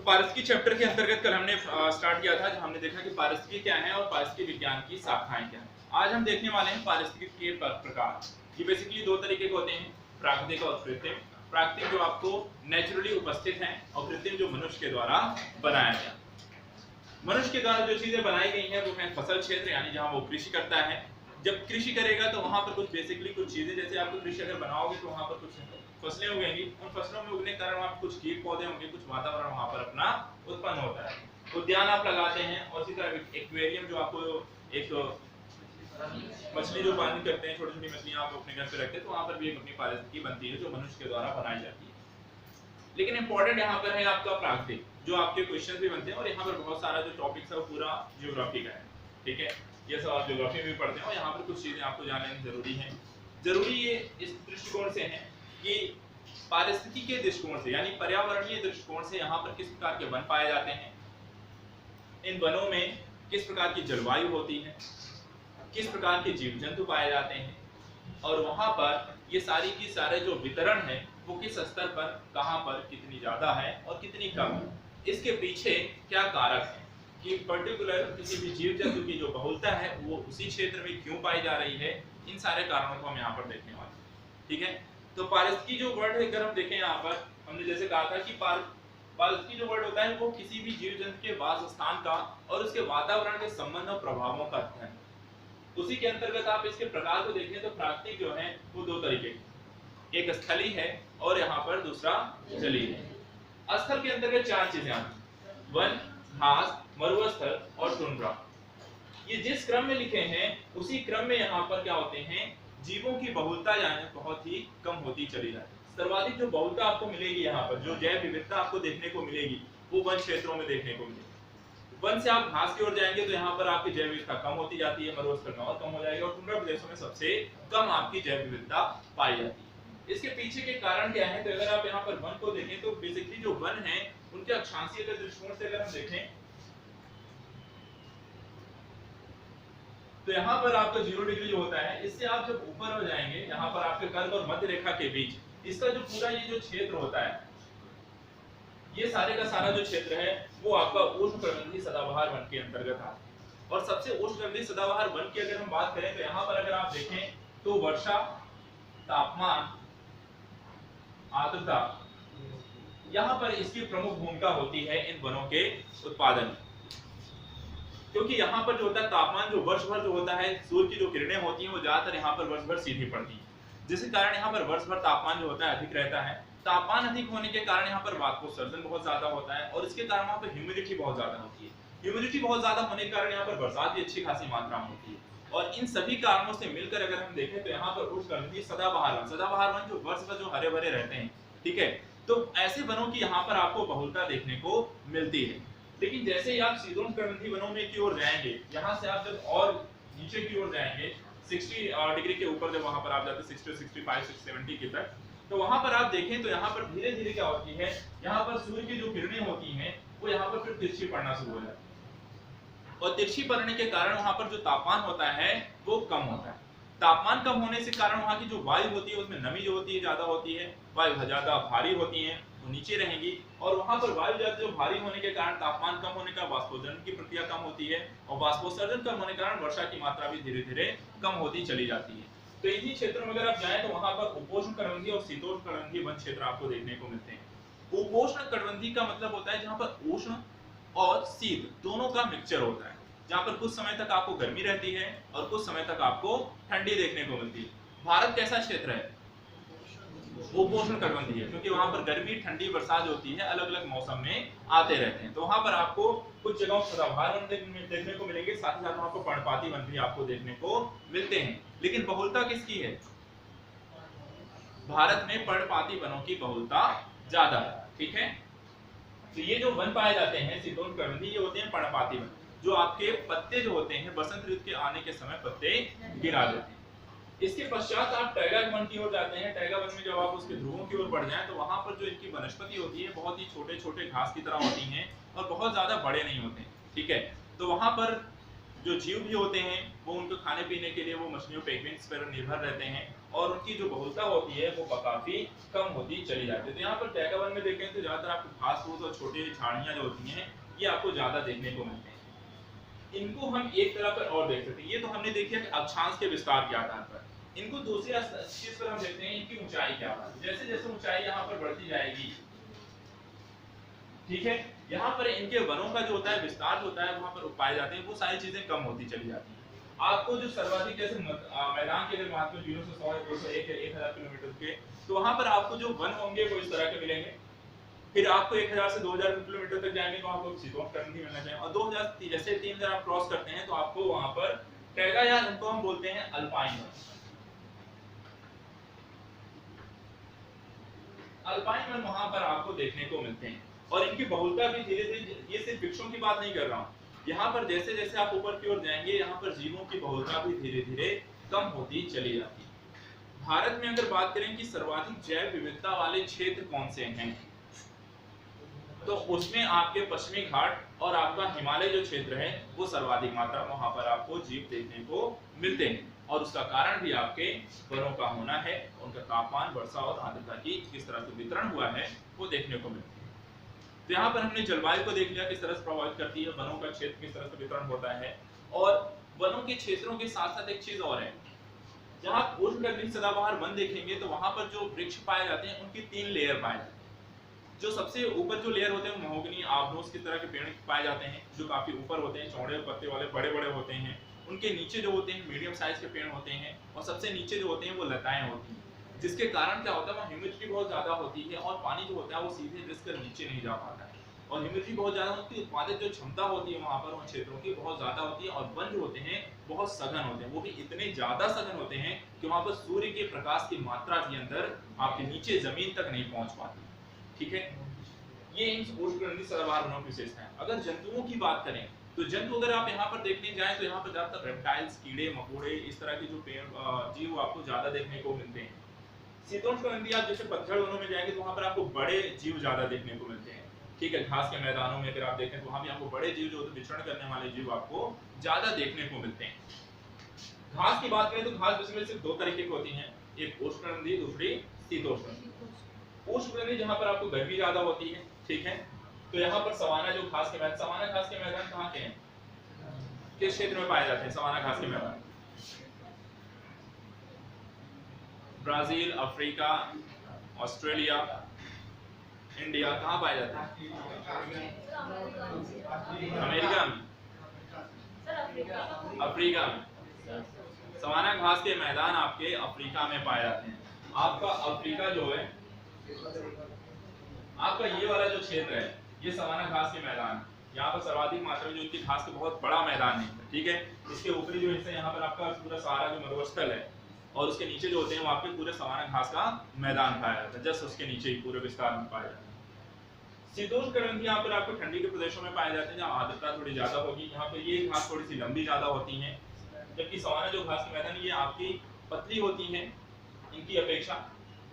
पारिस्थितिकी चैप्टर के अंतर्गत कल हमने स्टार्ट किया था, जहां हमने देखा कि पारिस्थितिकी क्या है और पारिस्थितिकी विज्ञान की शाखाएं क्या हैं। आज हम देखने वाले हैं पारिस्थितिकी के प्रकार। ये बेसिकली दो तरीके के होते हैं, प्राकृतिक और कृत्रिम। प्राकृतिक जो आपको नेचुरली उपस्थित हैं और कृत्रिम जो मनुष्य के द्वारा बनाया गया। मनुष्य के द्वारा जो चीजें बनाई गई हैं वो है फसल क्षेत्र, यानी जहां वो कृषि करता है। जब कृषि करेगा तो वहां पर कुछ बेसिकली कुछ चीजें, जैसे आपको कृषि अगर बनाओगे तो वहां पर कुछ फसलें उगेंगी, उन फसलों में उगने के कारण वहां कुछ कीट पौधे होंगे, कुछ वातावरण वहां पर अपना उत्पन्न होता है। उद्यान आप लगाते हैं, और इसी तरह एक्वेरियम जो आपको एक मछली जो पालन करते हैं, छोटी छोटी मछलियां आप अपने घर पे रखते हैं, तो वहां पर भी एक अपनी पारिस्थितिकी बनती है जो मनुष्य के द्वारा बनाई जाती है। लेकिन इंपॉर्टेंट यहाँ पर है आपका प्राकृतिक, जो आपके क्वेश्चन भी बनते हैं, और यहाँ पर बहुत सारा जो टॉपिक्स है वो पूरा ज्योग्राफी का है। ठीक है, ये सब आप ज्योग्राफी में पढ़ते हैं, और यहाँ पर कुछ चीजें आपको जानना जरूरी है। जरूरी ये इस दृष्टिकोण से है कि पारिस्थितिकी के दृष्टिकोण से, यानी पर्यावरणीय दृष्टिकोण से यहाँ पर किस प्रकार के वन पाए जाते हैं, इन वनों में किस प्रकार की जलवायु होती है, किस प्रकार के जीव जंतु पाए जाते हैं, और वहां पर ये सारी की सारे जो वितरण है वो किस स्तर पर, कहां पर कितनी ज्यादा है और कितनी कम है, इसके पीछे क्या कारक है कि पर्टिकुलर किसी भी जीव जंतु की जो बहुलता है वो उसी क्षेत्र में क्यों पाई जा रही है, इन सारे कारणों को हम यहाँ पर देखने वाले हैं। ठीक है, तो पारिस्थितिकी जो वर्ड है, अगर हम देखें यहाँ पर, हमने जैसे कहा था कि पारिस्थितिकी जो वर्ड होता है वो किसी भी जीव जंतु के वास स्थान का और उसके वातावरण के संबंध और प्रभावों का अध्ययन है। उसी के अंतर्गत आप इसके प्रकार को देखें तो प्राकृतिक जो है वो दो तरीके के, एक स्थलीय है और यहाँ पर दूसरा जलीय है। स्थल के अंतर्गत चार चीजें आती हैं, वन, घास, मरुस्थल और टुंड्रा। ये जिस क्रम में लिखे हैं उसी क्रम में यहाँ पर क्या होते हैं, जीवों की बहुलता यानी बहुत ही कम होती चली जाती है। सर्वाधिक जो बहुलता आपको मिलेगी यहाँ पर, जो जैव विविधता आपको देखने को मिलेगी, वो वन क्षेत्रों में देखने को मिलेगी। वन से आप घास की ओर जाएंगे तो यहाँ पर आपकी जैव विविधता कम होती जाती है, मरुस्थल में और कम हो जाएगी, और टुंड्रा प्रदेशों में सबसे कम आपकी जैव विविधता पाई जाती है। इसके पीछे के कारण क्या है, तो अगर आप यहाँ पर वन को देखें तो बेसिकली जो वन है उनके अक्षांशीय के दृष्टिकोण से अगर हम देखें तो यहाँ पर आपका 0 डिग्री जो होता है, इससे आप जब ऊपर हो जाएंगे, यहाँ पर आपके कर्क और मध्य रेखा के बीच इसका जो पूरा ये जो क्षेत्र होता है, ये सारे का सारा जो क्षेत्र है वो आपका उष्णकटिबंधीय सदाबहार वन के अंतर्गत आता है। और सबसे उष्णकटिबंधीय सदाबहार वन की अगर हम बात करें तो यहाँ पर अगर आप देखें तो वर्षा, तापमान, आर्द्रता, यहाँ पर इसकी प्रमुख भूमिका होती है इन वनों के उत्पादन में। क्योंकि यहाँ पर जो होता है तापमान, जो वर्ष भर जो होता है, सूर्य की जो किरणें होती हैं वो ज्यादातर यहाँ पर वर्ष भर सीधी पड़ती है, जिसके कारण यहाँ पर वर्ष भर तापमान जो होता है अधिक रहता है। तापमान अधिक होने के कारण यहाँ पर वाष्पोत्सर्जन बहुत ज्यादा होता है, और इसके कारण वहाँ पर ह्यूमिडिटी बहुत ज्यादा होती है। ह्यूमिडिटी बहुत ज्यादा होने के कारण यहाँ पर बरसात भी अच्छी खासी मात्रा में होती है। और इन सभी कारणों से मिलकर अगर हम देखें तो यहाँ पर उष्णकटिबंधीय सदाबहार वन जो वर्ष भर जो हरे भरे रहते हैं, ठीक है, तो ऐसे वनों की यहाँ पर आपको बहुलता देखने को मिलती है। लेकिन जैसे ही आप शीतोष्णकटिबंधीय वनों में की ओर जाएंगे, यहाँ से आप जब और नीचे की ओर जाएंगे 60 डिग्री के ऊपर, जब वहां पर आप जाते 60, 65, 70 की तक, तो वहां पर आप देखें तो यहाँ पर धीरे धीरे क्या होती है, यहाँ पर सूर्य की जो किरणें होती हैं वो यहाँ पर फिर तिरछी पड़ना शुरू हो जाती है, और तिरछी पड़ने के कारण वहां पर जो तापमान होता है वो कम होता है। तापमान कम होने से कारण वहां की जो वायु होती है उसमें नमी जो होती है ज्यादा होती है, वायु ज्यादा भारी होती है, वो नीचे रहेंगी, और वहां पर वायु ज्यादा जो भारी होने के कारण तापमान कम होने का वाष्पोत्सर्जन की प्रक्रिया कम होती है, और वाष्पोत्सर्जन कम होने के कारण वर्षा की मात्रा भी धीरे धीरे कम होती चली जाती है। तो इन्हीं क्षेत्रों में अगर आप जाएं तो वहां पर उपोष्णकटिबंधीय और शीतोष्णकटिबंधीय वन क्षेत्र आपको देखने को मिलते हैं। उपोष्णकटिबंधीय का मतलब होता है जहां पर उष्ण और शीत दोनों का मिक्सचर होता है, जहां पर कुछ समय तक आपको गर्मी रहती है और कुछ समय तक आपको ठंडी देखने को मिलती है। भारत कैसा क्षेत्र है, उपोष्णकटिबंधीय है, क्योंकि वहां पर गर्मी, ठंडी, बरसात होती है, अलग अलग मौसम में आते रहते हैं। तो वहां पर आपको कुछ जगहों पर सदाबहार वन देखने को मिलेंगे, साथ ही साथ वहां पर पर्णपाती वन भी आपको देखने को मिलते हैं। लेकिन बहुलता किसकी है, भारत में पर्णपाती वनों की बहुलता ज्यादा है। ठीक है, तो ये जो वन पाए जाते हैं शीतोष्णकटिबंधीय, ये होते हैं पर्णपाती वन, जो आपके पत्ते जो होते हैं बसंत ऋतु के आने के समय पत्ते गिरा देते हैं। इसके पश्चात आप टैगा वन की ओर जाते हैं। टैगा वन में जब आप उसके ध्रुवों की ओर बढ़ जाएं तो वहां पर जो इनकी वनस्पति होती है बहुत ही छोटे छोटे घास की तरह होती हैं और बहुत ज्यादा बड़े नहीं होते हैं। ठीक है, तो वहां पर जो जीव भी होते हैं वो उनको खाने पीने के लिए वो मछलियों पेंगुइन्स पर निर्भर रहते हैं और उनकी जो बहुलता होती है वो काफी कम होती चली जाती है। तो यहाँ पर टैगा वन में देखें तो ज्यादातर आपको घास फूस और छोटी झाड़ियां जो होती हैं ये आपको ज्यादा देखने को मिलते हैं। इनको हम एक तरह पर और देख सकते हैं, ये तो हमने देखा कि अक्षांश के विस्तार के आधार पर। इनको दूसरी चीज पर हम देखते हैं इनकी ऊंचाई क्या है। जैसे जैसे ऊंचाई यहाँ पर बढ़ती जाएगी, ठीक है, यहाँ पर इनके वनों का जो होता है विस्तार जो होता है वहां पर पाए जाते हैं वो सारी चीजें कम होती चली जाती हैं। आपको जो सर्वाधिक जैसे मैदान के अगर बात करें 0 से 100 200 1000 किलोमीटर के, तो वहां पर आपको जो वन होंगे वो इस तरह के मिलेंगे। फिर आपको 1000 से 2000 किलोमीटर तक जाएंगे तो आपको शीतोष्ण मिलना चाहिए, और 2000 जैसे 3000 आप क्रॉस करते हैं तो आपको वहां पर टैगा या उनको हम बोलते हैं अल्पाइन वन। अल्पाइन वन वहां पर आपको देखने को मिलते हैं और इनकी बहुलता भी धीरे धीरे, ये सिर्फ वृक्षों की बात नहीं कर रहा हूँ, यहाँ पर जैसे जैसे आप ऊपर की ओर जाएंगे यहाँ पर जीवों की बहुलता भी धीरे धीरे कम होती चली जाती है। भारत में अगर बात करें कि सर्वाधिक जैव विविधता वाले क्षेत्र कौन से हैं, तो उसमें आपके पश्चिमी घाट और आपका हिमालय जो क्षेत्र है वो सर्वाधिक मात्रा में वहां पर आपको जीव देखने को मिलते हैं। और उसका कारण भी आपके वनों का होना है, उनका तापमान, वर्षा और आर्द्रता की किस तरह से वितरण हुआ है वो देखने को मिलता है। तो यहाँ पर हमने जलवायु को देख लिया किस तरह से प्रभावित करती है, वनों का क्षेत्र किस तरह से वितरण होता है, और वनों के क्षेत्रों के साथ साथ एक चीज और है, जहाँ उष्णकटिबंधीय सदाबहार वन देखेंगे तो वहां पर जो वृक्ष पाए जाते हैं उनकी 3 लेयर पाए जाते हैं। जो सबसे ऊपर जो लेयर होते हैं महोगनी, आबनोस की तरह के पेड़ पाए जाते हैं जो काफी ऊपर होते हैं, चौड़े पत्ते वाले बड़े बड़े होते हैं। उनके नीचे जो होते हैं मीडियम साइज के पेड़ होते हैं, और सबसे नीचे जो होते हैं वो लताएं होती हैं, जिसके कारण क्या होता है वहाँ ह्यूमिडिटी बहुत ज्यादा होती है और पानी जो होता है वो सीधे रिसकर नीचे नहीं जा पाता है, और ह्यूमिडिटी बहुत ज्यादा होती है, उत्पादित जो क्षमता होती है वहाँ पर उन क्षेत्रों की बहुत ज्यादा होती है, और वन जो होते हैं बहुत सघन होते हैं, वो भी इतने ज्यादा सघन होते हैं कि वहाँ पर सूर्य के प्रकाश की मात्रा के अंदर आपके नीचे जमीन तक नहीं पहुंच पाती। ठीक है, ये इन उष्णकटिबंधीय सदाबहार वनों की विशेषता है। अगर जंतुओं की बात करें तो जंतु अगर आप यहाँ पर देखने जाएं तो यहाँ पर ज्यादातर रेप्टाइल्स, कीड़े मकोड़े, इस तरह के जो पेड़ जीव आपको ज्यादा देखने को मिलते हैं। शीतोष्णकटिबंधीय आप जैसे पतझड़ वनों में जाएंगे तो वहाँ पर आपको बड़े जीव ज्यादा देखने को मिलते हैं। ठीक है, घास के मैदानों में अगर आप देखें तो वहाँ भी आपको बड़े जीव जो होते हैं, विचरण करने वाले जीव आपको ज्यादा देखने को मिलते हैं। घास की बात करें तो घास बेसिकली सिर्फ 2 तरीके की होती है, एक उष्णकटिबंधीय, दूसरी शीतोष्णकटिबंधीय। उष्णकटिबंधीय जहाँ पर आपको गर्मी ज्यादा होती है, ठीक है, तो यहाँ पर सवाना जो घास के मैदान, सवाना घास के मैदान कहाँ के हैं, किस क्षेत्र में पाए जाते हैं सवाना घास के मैदान? ब्राजील, अफ्रीका, ऑस्ट्रेलिया, इंडिया, कहाँ पाया जाता है? अमेरिका में, अफ्रीका में। सवाना घास के मैदान आपके अफ्रीका में पाए जाते हैं। आपका अफ्रीका जो है, आपका ये वाला जो क्षेत्र है ये सवाना घास के मैदान है। यहाँ पर सर्वाधिक मात्रा में जो इनकी घास का बहुत बड़ा मैदान है, ठीक है। इसके ऊपरी जो हिस्सा यहाँ पर आपका पूरा सहारा जो मरुस्थल है, और उसके नीचे जो होते हैं वो आपके पूरे सवाना घास का मैदान पाया जाता है, जस्ट उसके नीचे ही पूरे विस्तार में पाया जाता है। शीतोष्णकटिबंधीय यहाँ पर आपको ठंडी के प्रदेशों में पाए जाते हैं जहाँ आर्द्रता थोड़ी ज्यादा होगी। यहाँ पर ये घास थोड़ी सी लंबी ज्यादा होती है, जबकि सवाना जो घास के मैदान ये आपकी पतली होती है इनकी अपेक्षा,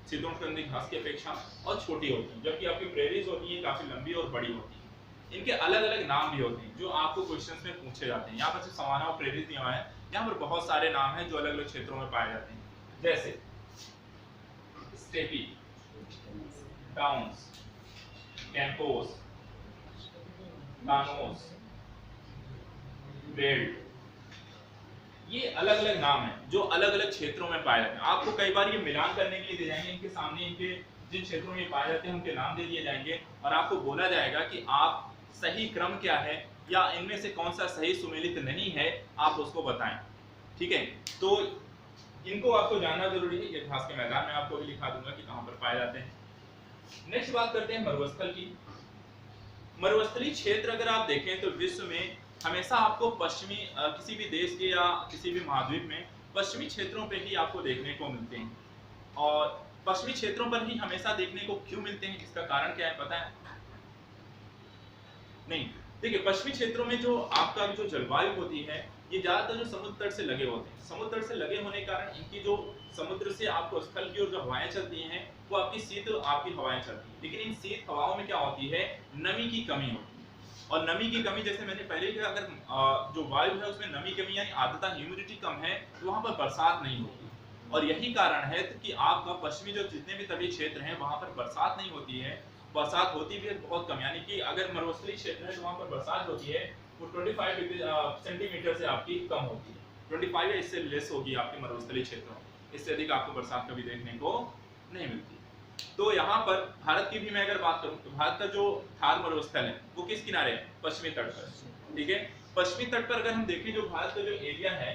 शीतोष्णकटिबंधीय घास की अपेक्षा, और छोटी होती है, जबकि आपकी प्रेरीज होती है काफी लंबी और बड़ी होती है। इनके अलग अलग नाम भी होते हैं जो आपको क्वेश्चंस में पूछे जाते हैं। यहाँ पर सिर्फ सवाना और प्रेरीज नहीं हुआ है, यहाँ पर बहुत सारे नाम हैं जो अलग अलग क्षेत्रों में पाए जाते हैं, जैसे स्टेपी, डाउन्स, कैंपोस, कानोस, बेल्ट, ये अलग अलग नाम हैं जो अलग अलग क्षेत्रों में पाए जाते हैं। आपको कई बार ये मिलान करने के लिए दे जाएंगे, इनके सामने इनके जिन क्षेत्रों में पाए जाते हैं उनके नाम दे दिए जाएंगे, और आपको बोला जाएगा कि आप सही क्रम क्या है या इनमें से कौन सा सही सुमेलित नहीं है आप उसको बताएं। ठीक है, तो इनको आपको जानना जरूरी है। ये घास के मैदान में आपको भी लिखा दूंगा कि कहां पर पाए जाते हैं। नेक्स्ट बात करते हैं मरुस्थल की। मरुस्थलीय क्षेत्र अगर आप देखें तो विश्व में हमेशा आपको पश्चिमी किसी भी देश के या किसी भी महाद्वीप में पश्चिमी क्षेत्रों पे ही आपको देखने को मिलते हैं, और पश्चिमी क्षेत्रों पर ही हमेशा देखने को क्यों मिलते हैं, इसका कारण क्या है पता है? नहीं, देखिए पश्चिमी क्षेत्रों में जो आपका जो जलवायु होती है ये ज्यादातर जो समुद्र तट से लगे होते हैं। समुद्र तट से लगे होने के कारण इनकी जो समुद्र से आपको स्थल की ओर जो हवाएं चलती हैं वो आपकी शीत आपकी हवाएं चलती हैं, लेकिन इन शीत हवाओं में क्या होती है, नमी की कमी होती है। और नमी की कमी, जैसे मैंने पहले ही कहा, अगर जो वायु है उसमें नमी कमी यानी आर्द्रता ह्यूमिडिटी कम है तो वहां पर बरसात नहीं होगी। और यही कारण है कि आपका पश्चिमी जो जितने भी तटीय क्षेत्र हैं वहां पर बरसात नहीं होती है, बरसात होती भी है बहुत कम, यानी कि अगर मरुस्थलीय क्षेत्र है तो वहां पर बरसात होती है वो 25 डिग्री सेंटीमीटर से आपकी कम होती है, 25 या इससे लेस होगी आपके मरुस्थलीय क्षेत्रों में, इससे अधिक आपको बरसात कभी देखने को नहीं मिलती। तो यहाँ पर भारत की भी मैं अगर बात करूं तो भारत का जो थार मरुस्थल है वो किस किनारे है? पश्चिमी तट पर। ठीक है, पश्चिमी तट पर अगर हम देखें जो भारत का जो एरिया है,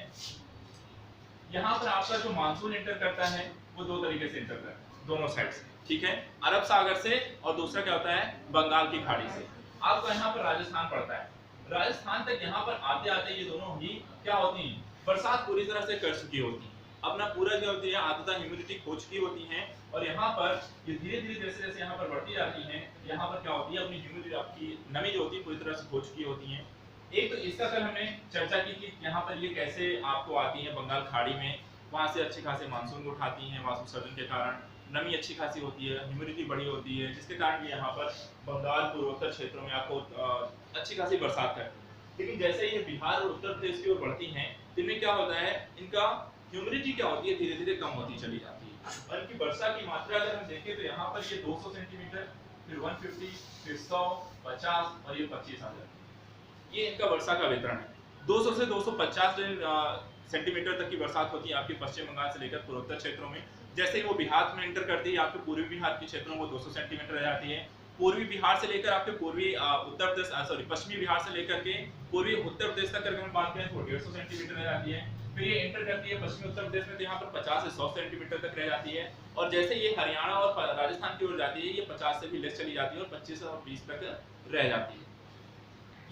यहाँ पर आपका जो मानसून इंटर करता है वो दो तरीके से इंटर करता है, दोनों साइड से। ठीक है, अरब सागर से और दूसरा क्या होता है बंगाल की खाड़ी से। आपका यहाँ पर राजस्थान पड़ता है, राजस्थान तक यहाँ पर आते आते ये दोनों ही क्या होती हैं, बरसात पूरी तरह से कर चुकी होती है, अपना पूरा जो होती है आर्द्रता ह्यूमिडिटी खो चुकी होती है। और यहाँ पर ये धीरे धीरे जैसे जैसे यहाँ पर बढ़ती जाती है, यहाँ पर क्या होती है अपनी ह्यूमिडिटी, आपकी नमी जो होती है पूरी तरह से खो चुकी होती है। एक तो इसका कल हमने चर्चा की कि यहाँ पर ये कैसे आपको आती है बंगाल खाड़ी में, वहां से अच्छे खासे मानसून उठाती हैं, वाष्पोत्सर्जन के कारण नमी अच्छी खासी होती है, ह्यूमिडिटी बड़ी होती है, जिसके कारण यहाँ पर बंगाल पूर्वोत्तर क्षेत्रों में आपको अच्छी खासी बरसात करती है। लेकिन जैसे ये बिहार और उत्तर प्रदेश की ओर बढ़ती हैं तो इनमें क्या होता है, इनका ह्यूमिडिटी क्या होती है धीरे धीरे कम होती चली जाती है, और इनकी वर्षा की मात्रा अगर हम देखें तो यहाँ पर ये 200 सेंटीमीटर, फिर 150, फिर 100, 50 और ये 25 आ जाती है। ये इनका वर्षा का वितरण है। 200 से 250 सेंटीमीटर तक की बरसात होती है आपके पश्चिम बंगाल से लेकर पूर्वोत्तर क्षेत्रों में। जैसे ही वो बिहार में एंटर करती है आपके पूर्वी बिहार के क्षेत्रों में वो 200 सेंटीमीटर रह जाती है। पूर्वी बिहार से लेकर आपके पूर्वी उत्तर प्रदेश पश्चिमी बिहार से लेकर के पूर्वी उत्तर प्रदेश तक अगर हम बात करें तो 150 सेंटीमीटर रह जाती है। फिर ये एंटर करती है पश्चिमी उत्तर प्रदेश में तो यहाँ पर 50 से 100 सेंटीमीटर तक रह जाती है। और जैसे ये हरियाणा और राजस्थान की ओर जाती है ये 50 से भी लेस चली जाती है और 25 और 20 तक रह जाती है।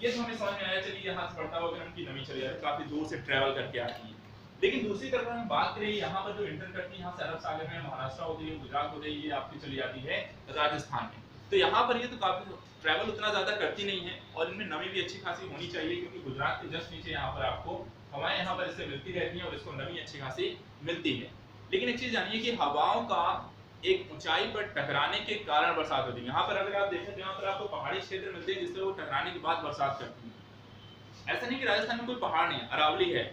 ये तो हमें समझ में आया, चलिए यहाँ से बढ़ता हुआ अगर उनकी नमी चली जाती है, काफी दूर से ट्रेवल करके आती है। लेकिन दूसरी तरफ हम बात करें यहाँ पर जो इंटर करती है, यहाँ से अरब सागर में महाराष्ट्र हो गई, गुजरात हो गई, ये आपकी चली जाती है राजस्थान में। तो यहाँ पर ये तो काफी ट्रैवल उतना ज्यादा करती नहीं है और इनमें नमी भी अच्छी खासी होनी चाहिए, क्योंकि गुजरात के जस्ट नीचे यहाँ पर आपको हवाएं यहाँ पर इससे मिलती रहती हैं और इसको नमी अच्छी खासी मिलती है। लेकिन एक चीज जानिए कि हवाओं का एक ऊंचाई पर टकराने के कारण बरसात होती है। यहाँ पर अगर आप देखें तो यहाँ पर आपको पहाड़ी क्षेत्र मिलते हैं जिससे वो टकराने के बाद बरसात करती है। ऐसा नहीं कि राजस्थान में कोई पहाड़ नहीं है, अरावली है,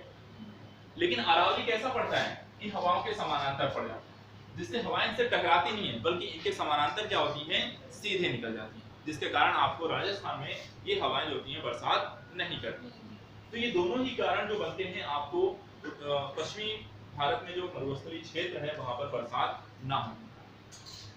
लेकिन अरावली कैसा पड़ता है, इन हवाओं के समानांतर पड़ जाता है, जिससे हवाएं इनसे टकराती नहीं है बल्कि इनके समानांतर क्या होती हैं, सीधे निकल जाती हैं, जिसके कारण आपको राजस्थान में ये हवाएं जो होती हैं बरसात नहीं करती। तो ये दोनों ही कारण जो बनते हैं आपको पश्चिमी भारत में जो मरुस्थलीय क्षेत्र है वहां पर बरसात ना हो।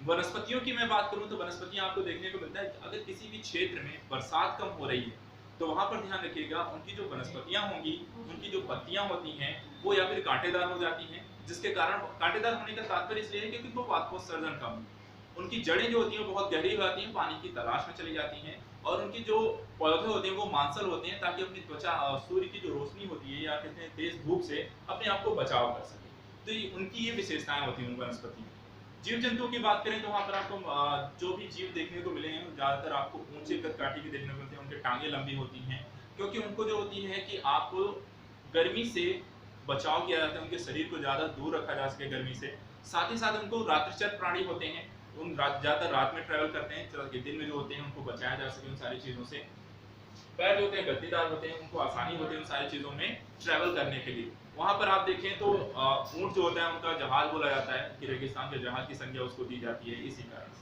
वनस्पतियों की मैं बात करूं तो वनस्पतियां आपको देखने को मिलता है, अगर किसी भी क्षेत्र में बरसात कम हो रही है तो वहां पर ध्यान रखिएगा उनकी जो वनस्पतियां होंगी, उनकी जो पत्तियां होती हैं वो या फिर कांटेदार हो जाती हैं, जिसके कारण कांटेदार होने का तात्पर्य इसलिए है क्योंकि उनको वाष्पोत्सर्जन कम है। उनकी जड़ें जो होती हैं बहुत गहरी हो जाती हैं, पानी की तलाश में चली जाती हैं, और उनकी जो पौधे होते हैं वो मांसल होते हैं ताकि अपनी त्वचा सूर्य की जो रोशनी होती है या कहते हैं तेज धूप से अपने आप को बचाव कर सके। तो उनकी ये विशेषताएं होती हैं उन वनस्पति में। जीव जंतुओं की बात करें तो वहाँ पर आपको जो भी जीव देखने को मिले हैं ज्यादातर आपको ऊंचे कदकाठी के देखने को मिलते हैं, उनके टांगे लंबी होती हैं, क्योंकि उनको जो होती है कि आपको गर्मी से बचाव किया जाता है, उनके शरीर को ज्यादा दूर रखा जा सके गर्मी से। साथ ही साथ उनको रात्रिचर प्राणी होते हैं, उन ज्यादातर रात में ट्रेवल करते हैं, दिन में जो होते हैं उनको बचाया जा सके उन सारी चीजों से। पैर जो होते हैं गद्दीदार होते हैं, उनको आसानी होती है उन सारी चीजों में ट्रेवल करने के लिए। वहां पर आप देखें तो ऊंट जो होता है उनका जहाज बोला जाता है कि रेगिस्तान के जहाज की संज्ञा उसको दी जाती है इसी कारण से।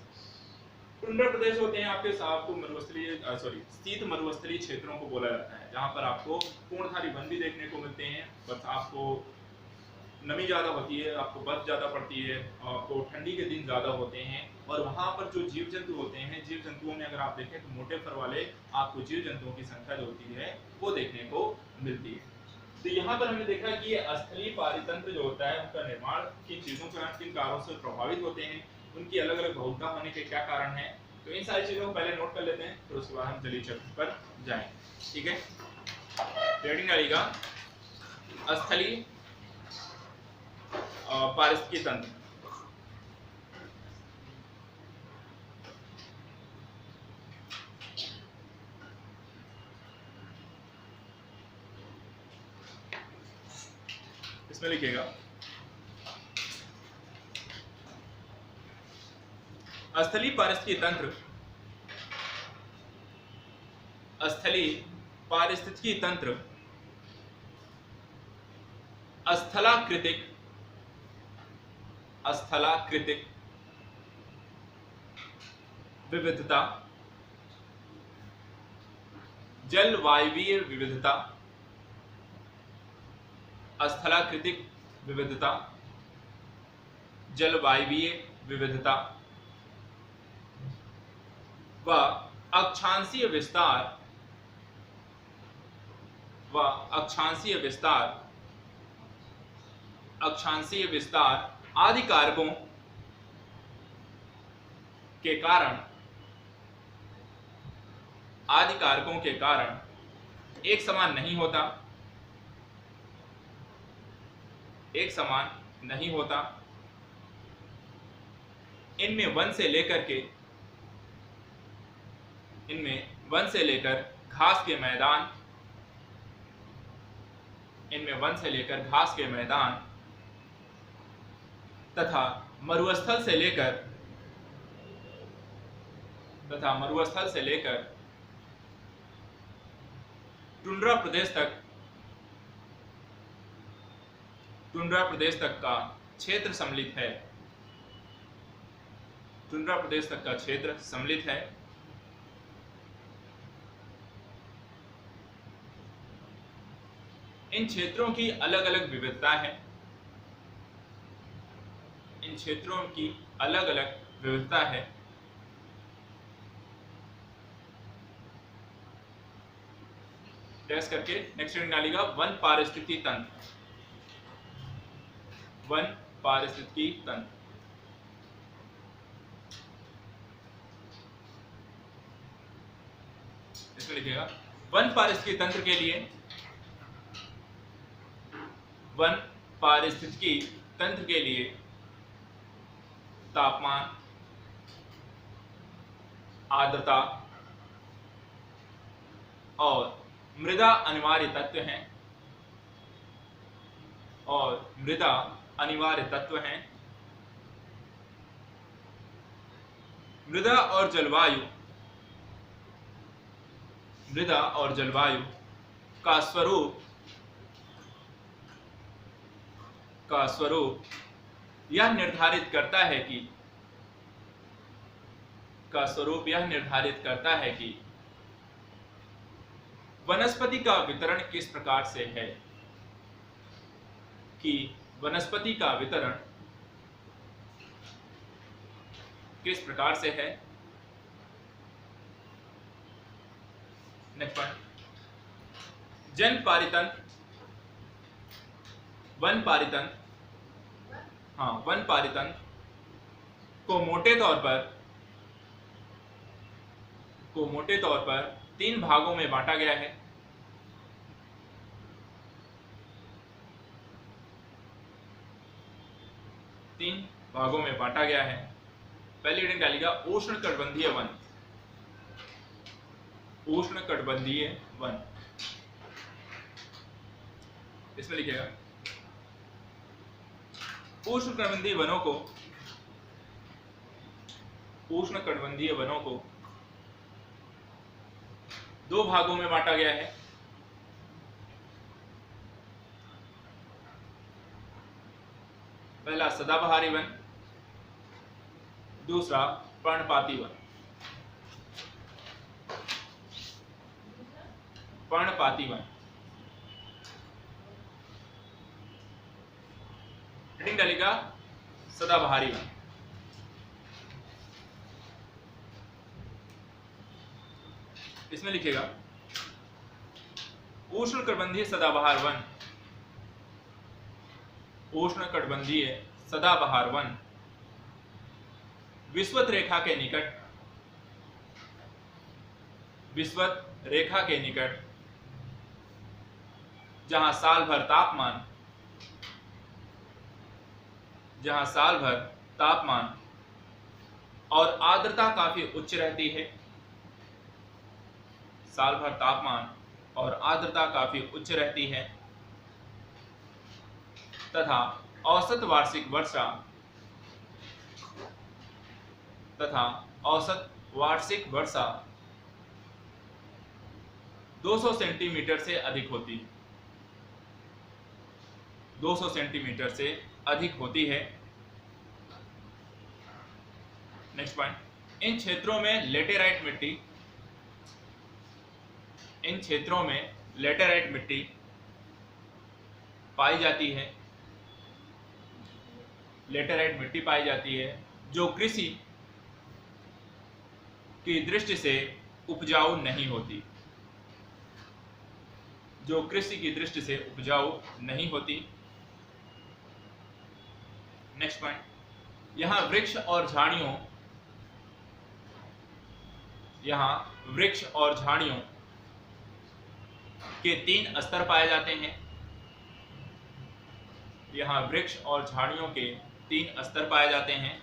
टुंड्रा प्रदेश होते हैं आपके आपको मरुस्थलीय शीत मरुस्थलीय क्षेत्रों को बोला जाता है, जहां पर आपको पूर्णधारी वन भी देखने को मिलते हैं, बस आपको नमी ज्यादा होती है, आपको बर्फ ज्यादा पड़ती है, आपको ठंडी के दिन ज्यादा होते हैं। और वहां पर जो जीव जंतु होते हैं, जीव जंतुओं में अगर आप देखें तो मोटे फर वाले आपको जीव जंतुओं की संख्या जो होती है वो देखने को मिलती है। तो यहाँ पर हमने देखा कि ये स्थलीय पारितंत्र जो होता है उनका निर्माण किन चीजों के किन कारणों से प्रभावित होते हैं, उनकी अलग अलग बहुलता होने के क्या कारण है, तो इन सारी चीजों को पहले नोट कर लेते हैं, फिर उसके बाद हम जलीय चक्र पर जाएंगे। ठीक है, रेडिंग आएगा स्थलीय पारिस्थितिकी तंत्र। इसमें लिखिएगा स्थलीय पारिस्थितिकी तंत्र स्थलीय पारिस्थितिकी तंत्र स्थलाकृतिक विविधता, जलवायवीय विविधता, स्थलाकृतिक विविधता, जलवायवीय विविधता व अक्षांशीय विस्तार आदि कारकों के कारण एक समान नहीं होता। इनमें वन से लेकर घास के मैदान तथा मरुस्थल से लेकर टुंड्रा प्रदेश तक का क्षेत्र सम्मिलित है। इन क्षेत्रों की अलग अलग विविधता है। टेस्ट करके नेक्स्ट निकालिएगा वन पारिस्थितिकी तंत्र। इसमें लिखिएगा वन पारिस्थितिकी तंत्र के लिए तापमान, आर्द्रता और मृदा अनिवार्य तत्व हैं। मृदा और जलवायु का स्वरूप यह निर्धारित करता है कि वनस्पति का वितरण किस प्रकार से है। नेक्स्ट पॉइंट, वन पारितंत्र को मोटे तौर पर 3 भागों में बांटा गया है। पहली हेडिंग डालिएगा उष्णकटिबंधीय वन। इसमें लिखिएगा उष्णकटिबंधीय वनों को 2 भागों में बांटा गया है। पहला सदाबहारी वन, दूसरा पर्णपाती वन। हेडिंग डालेगा सदाबहारी वन। इसमें लिखेगा उष्णकटिबंधीय सदाबहार वन विषुवत रेखा के निकट जहां साल भर तापमान और आर्द्रता काफी उच्च रहती है। तथा औसत वार्षिक वर्षा 200 सेंटीमीटर से अधिक होती है, 200 सेंटीमीटर से अधिक होती है। नेक्स्ट पॉइंट, इन क्षेत्रों में लेटेराइट मिट्टी, इन क्षेत्रों में लेटेराइट मिट्टी पाई जाती है, लेटेराइट मिट्टी पाई जाती है जो कृषि की दृष्टि से उपजाऊ नहीं होती, जो कृषि की दृष्टि से उपजाऊ नहीं होती। नेक्स्ट पॉइंट, यहां वृक्ष और झाड़ियों, यहां वृक्ष और झाड़ियों के 3 स्तर पाए जाते हैं, यहां वृक्ष और झाड़ियों के 3 स्तर पाए जाते हैं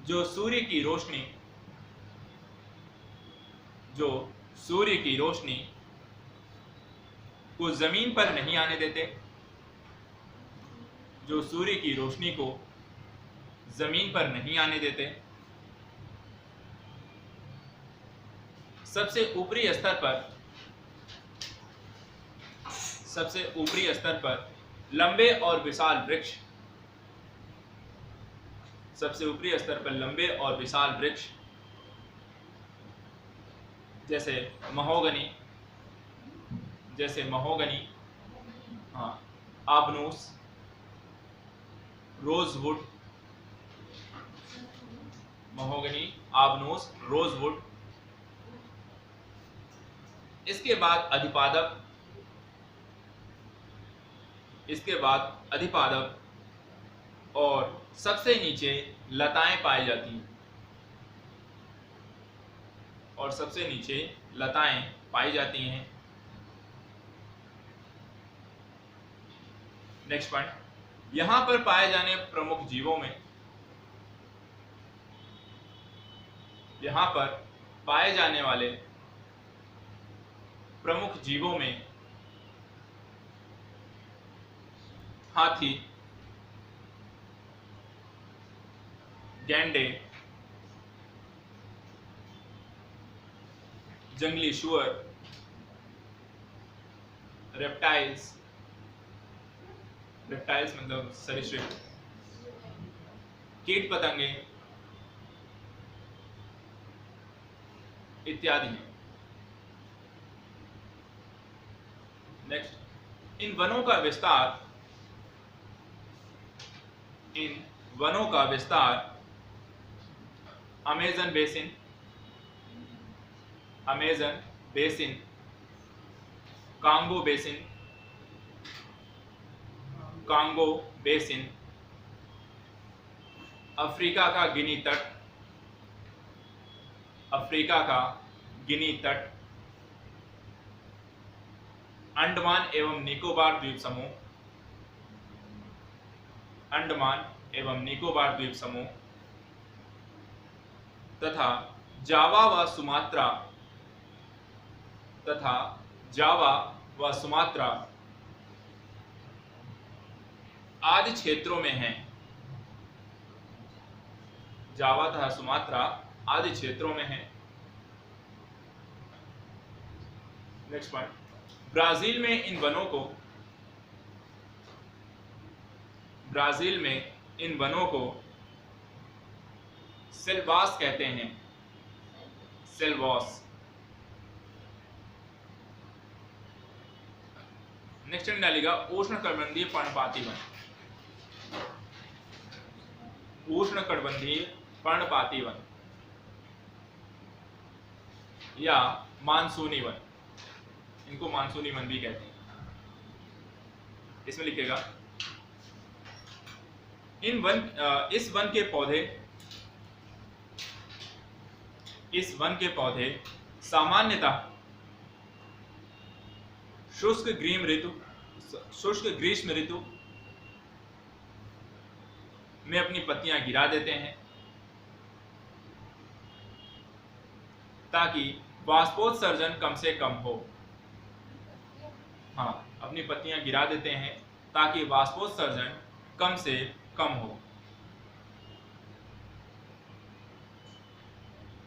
जो सूर्य की रोशनी, जो सूर्य की रोशनी को जमीन पर नहीं आने देते, जो सूर्य की रोशनी को जमीन पर नहीं आने देते। सबसे ऊपरी स्तर पर, सबसे ऊपरी स्तर पर लंबे और विशाल वृक्ष, सबसे ऊपरी स्तर पर लंबे और विशाल वृक्ष जैसे महोगनी, जैसे महोगनी, हाँ, आबनूस, रोजवुड, महोगनी, आबनूस, रोजवुड। इसके बाद अधिपादप, इसके बाद अधिपादप और सबसे नीचे लताएं पाई जाती हैं, और सबसे नीचे लताएं पाई जाती हैं। नेक्स्ट पॉइंट, यहां पर पाए जाने प्रमुख जीवों में, यहां पर पाए जाने वाले प्रमुख जीवों में हाथी, गैंडे, जंगली शुअर, रेप्टाइल्स, रेप्टाइल्स मतलब सरीसृप, कीट पतंगे इत्यादि हैं। नेक्स्ट, इन वनों का विस्तार, इन वनों का विस्तार Amazon basin, Amazon basin, Congo basin, Congo basin, Africa का गिनी तट, अफ्रीका का गिनी तट, अंडमान एवं निकोबार द्वीप समूह, अंडमान एवं निकोबार द्वीप समूह तथा जावा व सुमात्रा, तथा जावा व सुमात्रा आदि क्षेत्रों में हैं, जावा तथा सुमात्रा आदि क्षेत्रों में हैं। नेक्स्ट पॉइंट, ब्राजील में इन वनों को, ब्राजील में इन वनों को सेल्वास कहते हैं, सेल्वास। नेक्स्ट डालेगा उष्णकटिबंधीय पर्णपाती वन, उष्णकटिबंधीय पर्णपाती वन या मानसूनी वन, इनको मानसूनी वन भी कहते हैं। इसमें लिखेगा इन वन, इस वन के पौधे, इस वन के पौधे सामान्यतः शुष्क ग्रीष्म ऋतु में अपनी पत्तियां गिरा देते हैं ताकि वाष्पोत्सर्जन कम से कम हो। हाँ, अपनी पत्तियां गिरा देते हैं ताकि वाष्पोत्सर्जन कम से कम हो।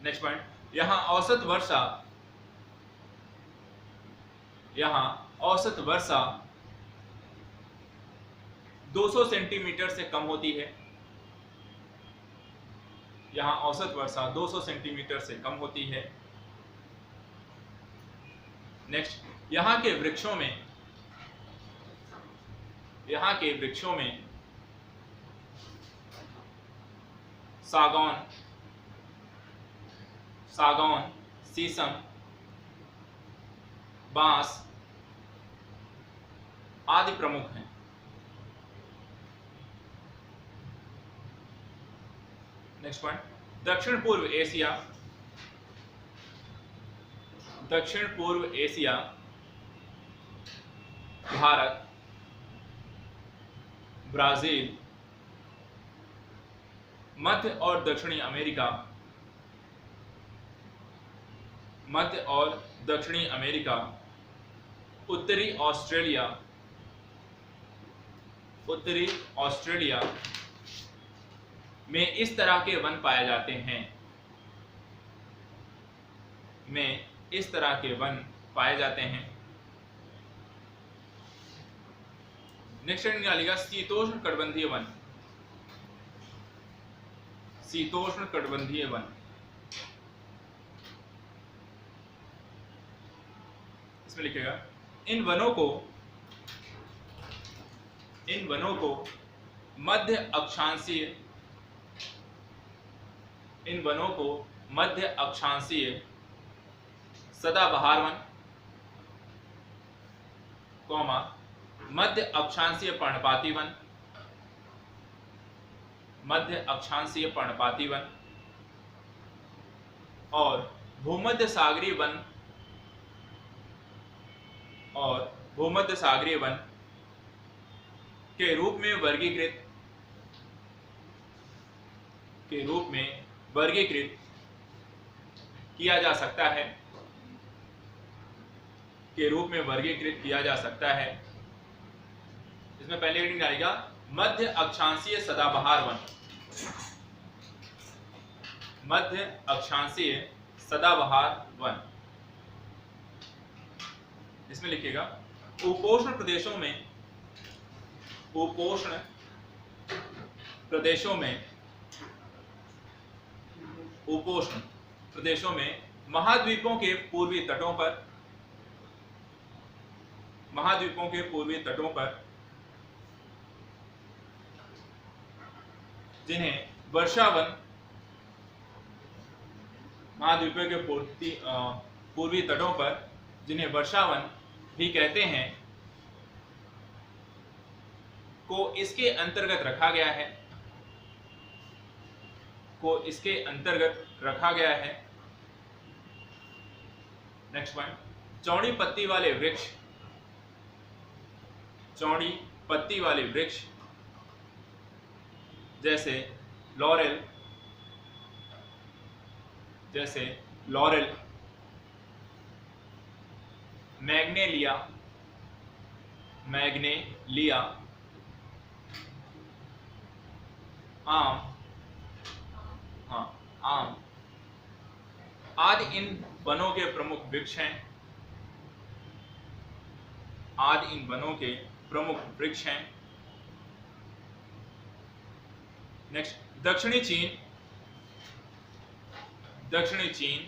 नेक्स्ट पॉइंट, यहाँ औसत वर्षा यहाँ औसत वर्षा 200 सेंटीमीटर से कम होती है। यहाँ औसत वर्षा 200 सेंटीमीटर से कम होती है। नेक्स्ट, यहाँ के वृक्षों में सागौन, शीशम, बांस आदि प्रमुख हैं। नेक्स्ट पॉइंट, दक्षिण पूर्व एशिया, भारत, ब्राजील, मध्य और दक्षिणी अमेरिका, उत्तरी ऑस्ट्रेलिया में इस तरह के वन पाए जाते हैं। नेक्स्ट निकालेगा शीतोष्ण कटिबंधीय वन। इसमें लिखेगा इन वनों को मध्य अक्षांशीय सदाबहार वन, मध्य अक्षांशीय पर्णपाती वन और भूमध्य सागरीय वन के रूप में वर्गीकृत किया जा सकता है। इसमें पहले रीडिंग आएगा मध्य अक्षांशीय सदाबहार वन। इसमें लिखेगा उपोष्ण प्रदेशों में महाद्वीपों के पूर्वी तटों पर जिन्हें वर्षावन, महाद्वीपों के पूर्वी तटों पर जिन्हें वर्षावन भी कहते हैं को इसके अंतर्गत रखा गया है। नेक्स्ट पॉइंट, चौड़ी पत्ती वाले वृक्ष जैसे लॉरेल, मैग्नेलिया, आम आदि इन वनों के प्रमुख वृक्ष हैं। नेक्स्ट, दक्षिणी चीन,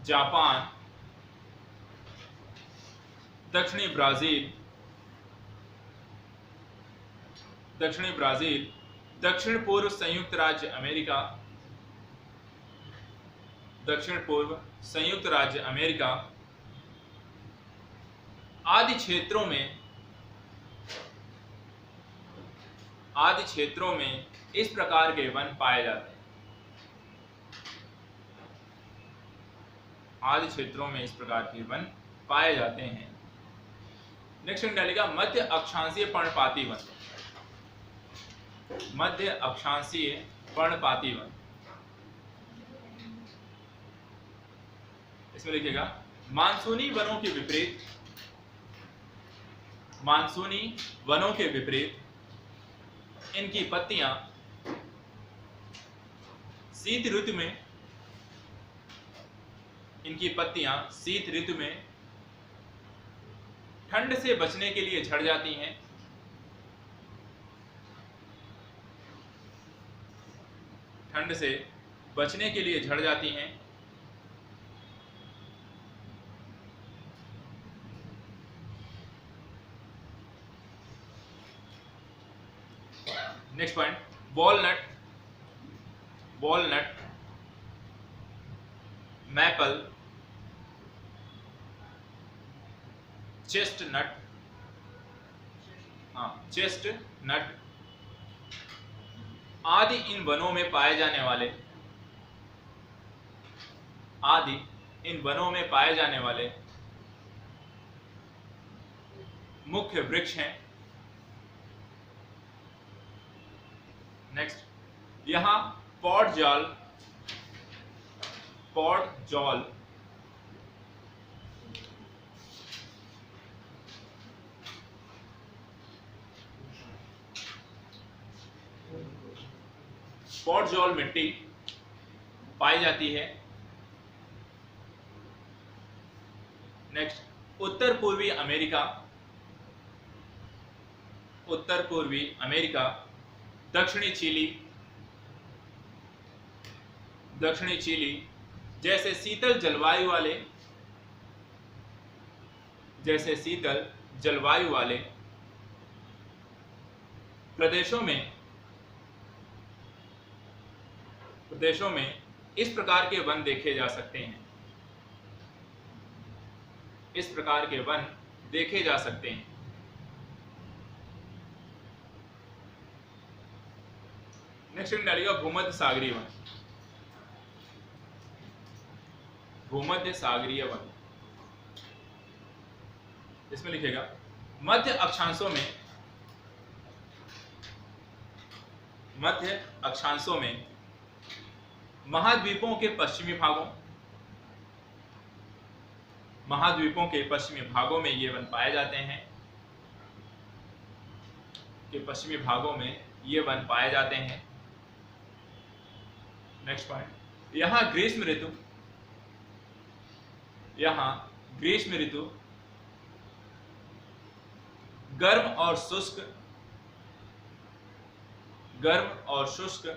जापान, दक्षिणी ब्राजील, दक्षिण पूर्व संयुक्त राज्य अमेरिका आदि क्षेत्रों में इस प्रकार के वन पाए जाते हैं। नेक्स्ट निकालेगा मध्य अक्षांशीय पर्णपाती वन। इसमें लिखेगा मानसूनी वनों के विपरीत इनकी पत्तियां शीत ऋतु में ठंड से बचने के लिए झड़ जाती हैं। ठंड से बचने के लिए झड़ जाती हैं। Next point, walnut, walnut, maple, chestnut, chestnut आदि इन वनों में पाए जाने वाले, आदि इन वनों में पाए जाने वाले मुख्य वृक्ष हैं। नेक्स्ट, यहां पॉडजॉल, पॉडजॉल, पॉडजॉल मिट्टी पाई जाती है। नेक्स्ट, उत्तर पूर्वी अमेरिका, उत्तर पूर्वी अमेरिका, दक्षिणी चिली, दक्षिणी चिली जैसे शीतल जलवायु वाले, जैसे शीतल जलवायु वाले प्रदेशों में इस प्रकार के वन देखे जा सकते हैं। इस प्रकार के वन देखे जा सकते हैं। नेक्स्ट डालिएगा भूमध्य सागरीय वन, भूमध्य सागरीय वन। इसमें लिखेगा मध्य अक्षांशों में, मध्य अक्षांशों में महाद्वीपों के पश्चिमी भागों, महाद्वीपों के पश्चिमी भागों में ये वन पाए जाते हैं, के पश्चिमी भागों में ये वन पाए जाते हैं। नेक्स्ट पॉइंट, यहां ग्रीष्म ऋतु, यहां ग्रीष्म ऋतु गर्म और शुष्क, गर्म और शुष्क,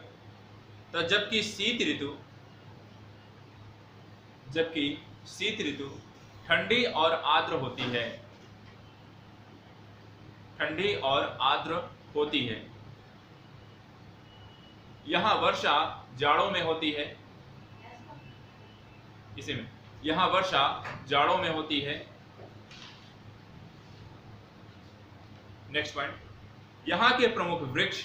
तो जबकि शीत ऋतु, जबकि शीत ऋतु ठंडी और आर्द्र होती है, ठंडी और आर्द्र होती है। यहां वर्षा जाड़ों में होती है, इसी में यहां वर्षा जाड़ों में होती है। नेक्स्ट पॉइंट, यहां के प्रमुख वृक्ष,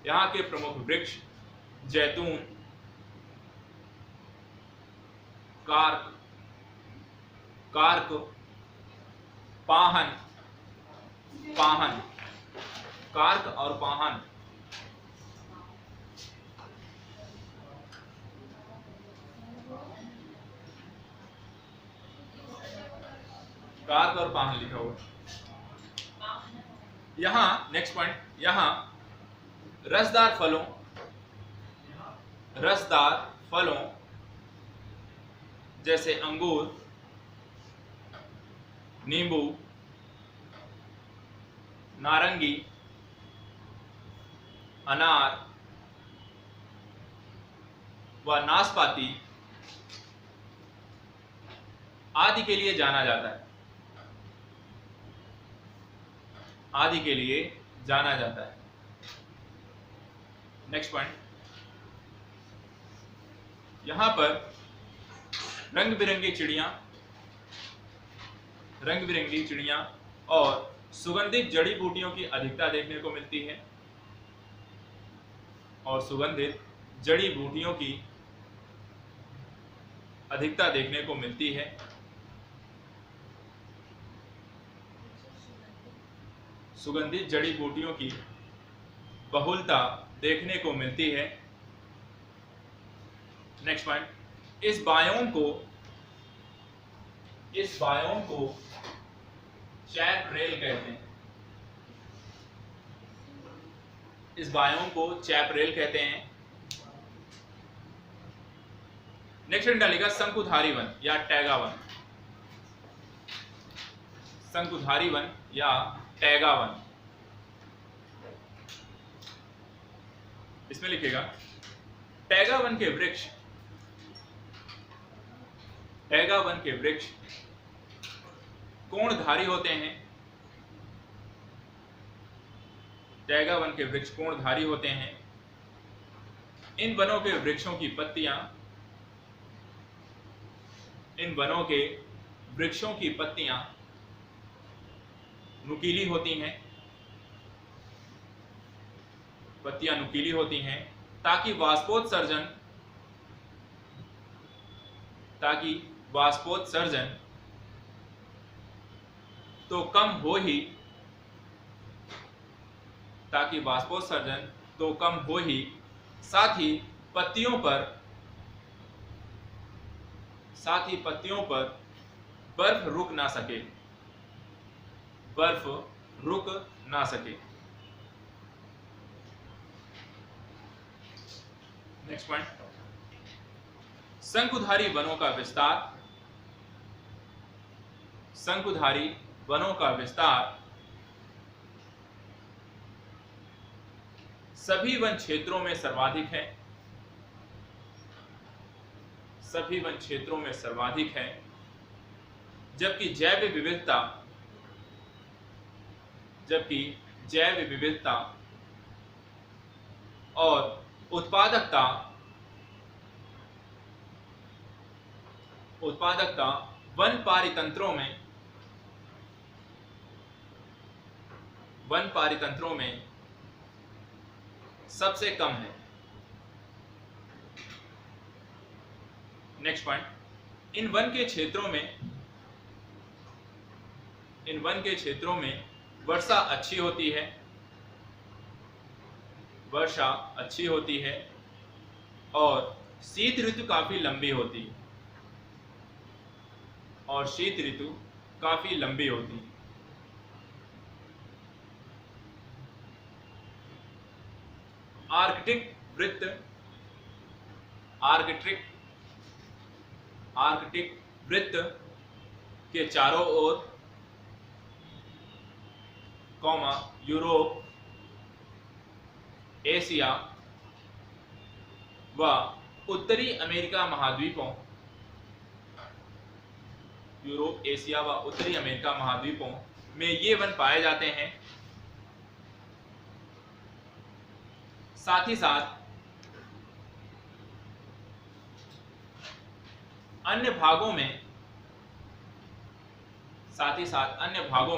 यहां के प्रमुख वृक्ष जैतून, cork, cork, Pahan, Pahan, cork और पाहन, कार्क और पाहन लिखा हुआ। यहां नेक्स्ट पॉइंट, यहां रसदार फलों, रसदार फलों जैसे अंगूर, नींबू, नारंगी, अनार व नाशपाती आदि के लिए जाना जाता है, आदि के लिए जाना जाता है। नेक्स्ट पॉइंट, यहां पर रंग बिरंगी चिड़ियां, रंग बिरंगी चिड़ियां और सुगंधित जड़ी बूटियों की अधिकता देखने को मिलती है, और सुगंधित जड़ी बूटियों की अधिकता देखने को मिलती है। सुगंधित जड़ी बूटियों की बहुलता देखने को मिलती है। नेक्स्ट पॉइंट, इस बायोम को चैपरेल कहते हैं, इस बायोम को चैपरेल कहते हैं। नेक्स्ट डालेगा शंकुधारी वन या टैगा वन, शंकुधारी वन या टैगा वन। इसमें लिखेगा टैगा वन के वृक्ष, टैगा वन के वृक्ष कोणधारी होते हैं। टैगा वन के वृक्ष कोणधारी होते हैं। इन वनों के वृक्षों की पत्तियां, इन वनों के वृक्षों की पत्तियां नुकीली होती हैं, पत्तियां नुकीली होती हैं ताकि वाष्पोत्सर्जन तो कम हो ही, ताकि वाष्पोत्सर्जन तो कम हो ही, साथ ही पत्तियों पर बर्फ रुक ना सके, बर्फ रुक ना सके। नेक्स्ट पॉइंट, शंकुधारी वनों का विस्तार, शंकुधारी वनों का विस्तार सभी वन क्षेत्रों में सर्वाधिक है, सभी वन क्षेत्रों में सर्वाधिक है, जबकि जैव विविधता और उत्पादकता वन पारितंत्रों में सबसे कम है। नेक्स्ट पॉइंट, इन वन के क्षेत्रों में वर्षा अच्छी होती है और शीत ऋतु काफी लंबी होती है। आर्कटिक वृत्त के चारों ओर, यूरोप, एशिया व उत्तरी अमेरिका महाद्वीपों में ये वन पाए जाते हैं। साथ ही साथ अन्य भागों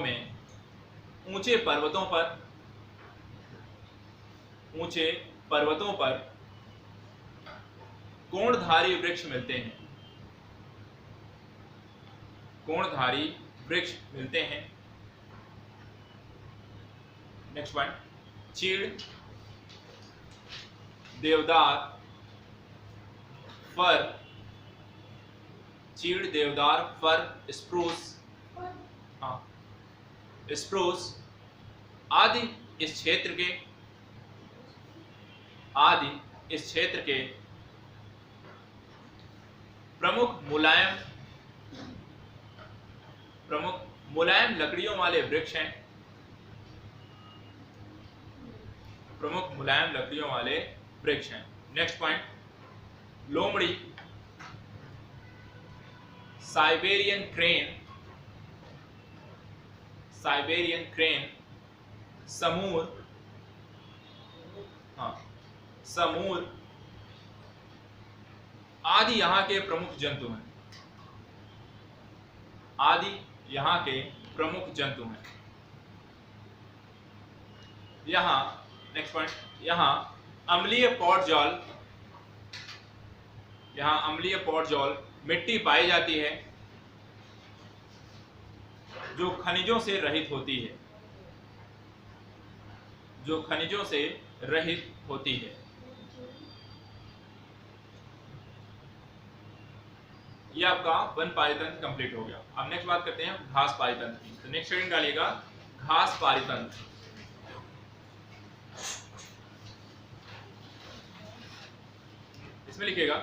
में ऊंचे पर्वतों पर कोणधारी वृक्ष मिलते हैं। नेक्स्ट पॉइंट, चीड़, देवदार, फर, स्प्रूस आदि इस क्षेत्र के प्रमुख मुलायम लकड़ियों वाले वृक्ष हैं। नेक्स्ट पॉइंट, लोमड़ी, साइबेरियन क्रेन, समूर आदि यहाँ के प्रमुख जंतु हैं। यहाँ नेक्स्ट पॉइंट, यहाँ अम्लीय पॉटजॉल मिट्टी पाई जाती है जो खनिजों से रहित होती है। ये आपका वन पारितंत्र कंप्लीट हो गया। अब नेक्स्ट बात करते हैं घास पारितंत्र की। तो नेक्स्ट हेडिंग डालिएगा घास पारितंत्र। इसमें लिखिएगा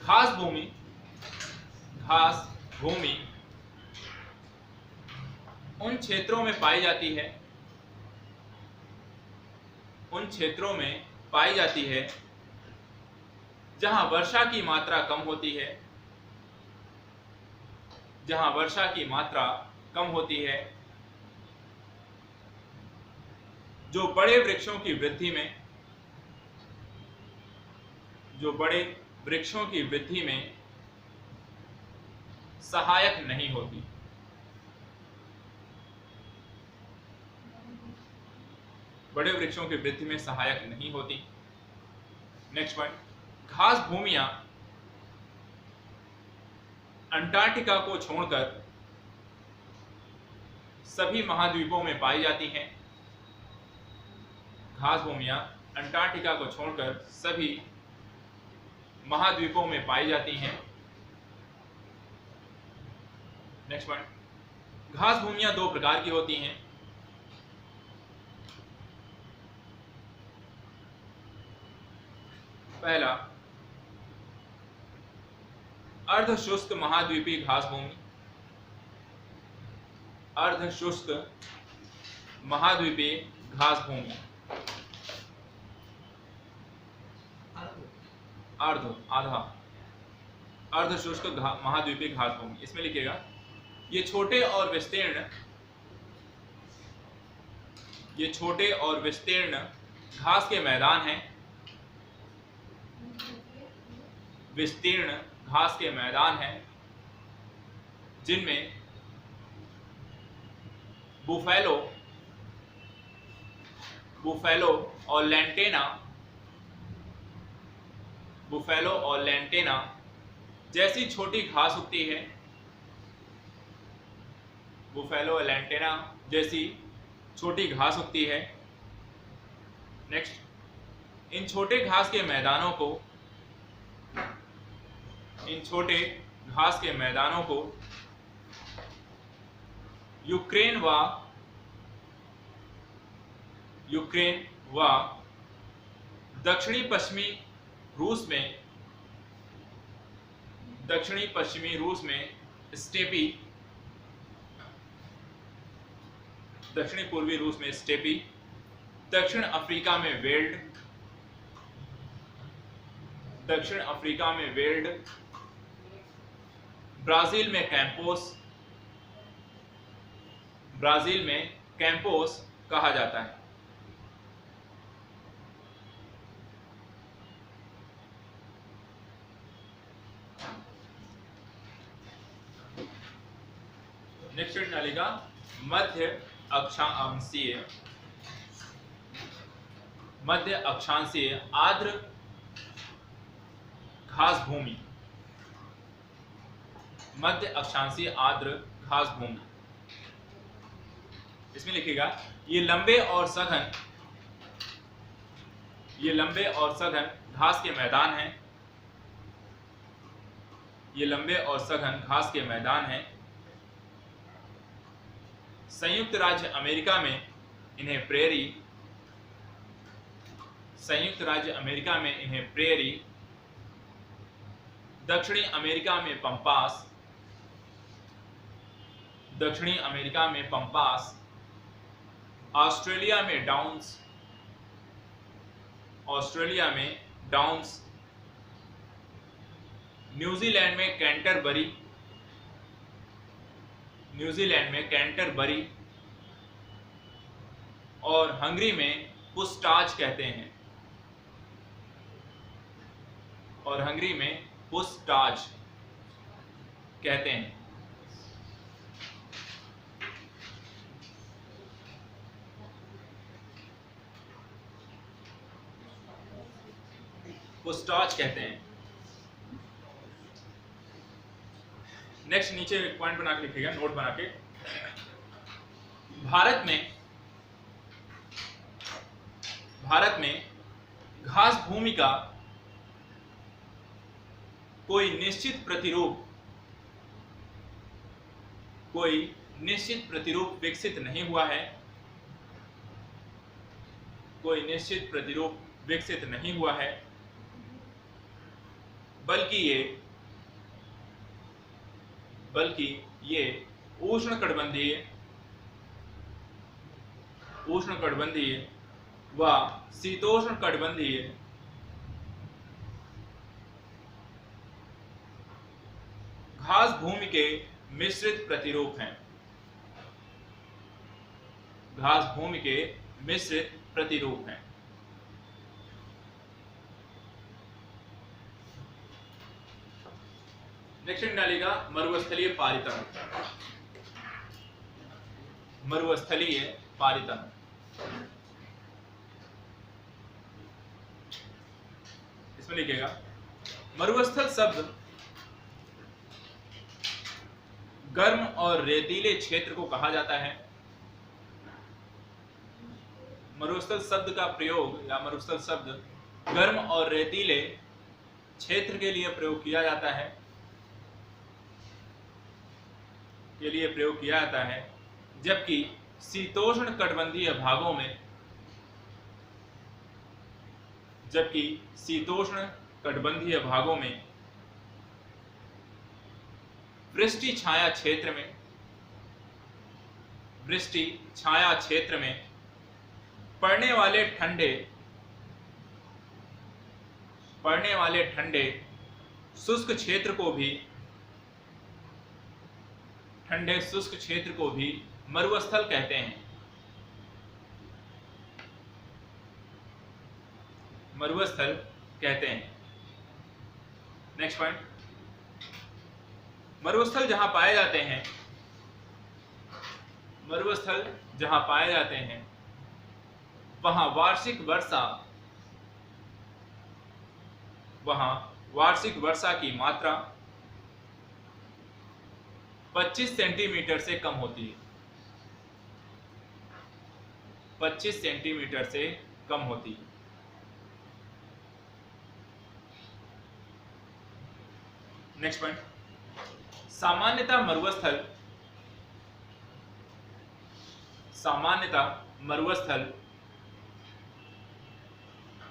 घास भूमि उन क्षेत्रों में पाई जाती है, उन क्षेत्रों में पाई जाती है जहां वर्षा की मात्रा कम होती है, जहां वर्षा की मात्रा कम होती है, जो बड़े वृक्षों की वृद्धि में, जो बड़े वृक्षों की वृद्धि में सहायक नहीं होती। बड़े वृक्षों की वृद्धि में सहायक नहीं होती। नेक्स्ट पॉइंट, घास भूमियां अंटार्कटिका को छोड़कर सभी महाद्वीपों में पाई जाती हैं। घास भूमियां अंटार्कटिका को छोड़कर सभी महाद्वीपों में पाई जाती हैं। नेक्स्ट पॉइंट, घास भूमियां दो प्रकार की होती हैं। पहला, अर्धशुष्क महाद्वीपीय घास भूमि, अर्धशुष्क महाद्वीपीय घास भूमि, आधा अर्धशुष्क महाद्वीपीय घास भूमि। इसमें लिखिएगा, ये छोटे और विस्तीर्ण घास के मैदान हैं, विस्तीर्ण घास के मैदान हैं जिनमें बुफेलो और लैंटेना जैसी छोटी घास उगती है। बुफेलो और लैंटेना जैसी छोटी घास उगती है। नेक्स्ट, इन छोटे घास के मैदानों को यूक्रेन व दक्षिणी पश्चिमी रूस में स्टेपी, दक्षिणी पूर्वी रूस में स्टेपी, दक्षिण अफ्रीका में वेल्ड, ब्राजील में कैंपोस कहा जाता है। नेक्स्ट डालेगा मध्य अक्षांशीय आर्द्र घास भूमि, मध्य अक्षांशीय आर्द्र घास भूमि। इसमें लिखिएगा, ये लंबे और सघन घास के मैदान हैं, ये लंबे और सघन घास के मैदान हैं। संयुक्त राज्य अमेरिका में इन्हें प्रेरी, दक्षिणी अमेरिका में पंपास, ऑस्ट्रेलिया में डाउन्स, न्यूजीलैंड में कैंटरबरी और हंगरी में पुस्टाज कहते हैं, पुस्टाज कहते हैं। नेक्स्ट, नीचे एक पॉइंट बना के लिखिएगा, नोट बना के, भारत में घास भूमि का कोई निश्चित प्रतिरूप विकसित नहीं हुआ है, बल्कि ये उष्णकटिबंधीय उष्णकटिबंधीय व शीतोष्णकटिबंधीय घास भूमि के मिश्रित प्रतिरूप हैं। घास भूमि के मिश्रित प्रतिरूप हैं। नेक्स्ट डालेगा मरुस्थलीय पारितन। मरुस्थलीय पारितन इसमें लिखेगा मरुस्थल शब्द गर्म और रेतीले क्षेत्र को कहा जाता है। मरुस्थल शब्द का प्रयोग या मरुस्थल शब्द गर्म और रेतीले क्षेत्र के लिए प्रयोग किया जाता है, जबकि शीतोष्ण कटिबंधीय भागों में वृष्टि छाया क्षेत्र में पड़ने वाले ठंडे शुष्क क्षेत्र को भी मरुस्थल कहते हैं। नेक्स्ट पॉइंट, मरुस्थल जहां पाए जाते हैं वहां वार्षिक वर्षा की मात्रा 25 सेंटीमीटर से कम होती है। 25 सेंटीमीटर से कम होती है। नेक्स्ट पॉइंट, सामान्यतः मरुस्थल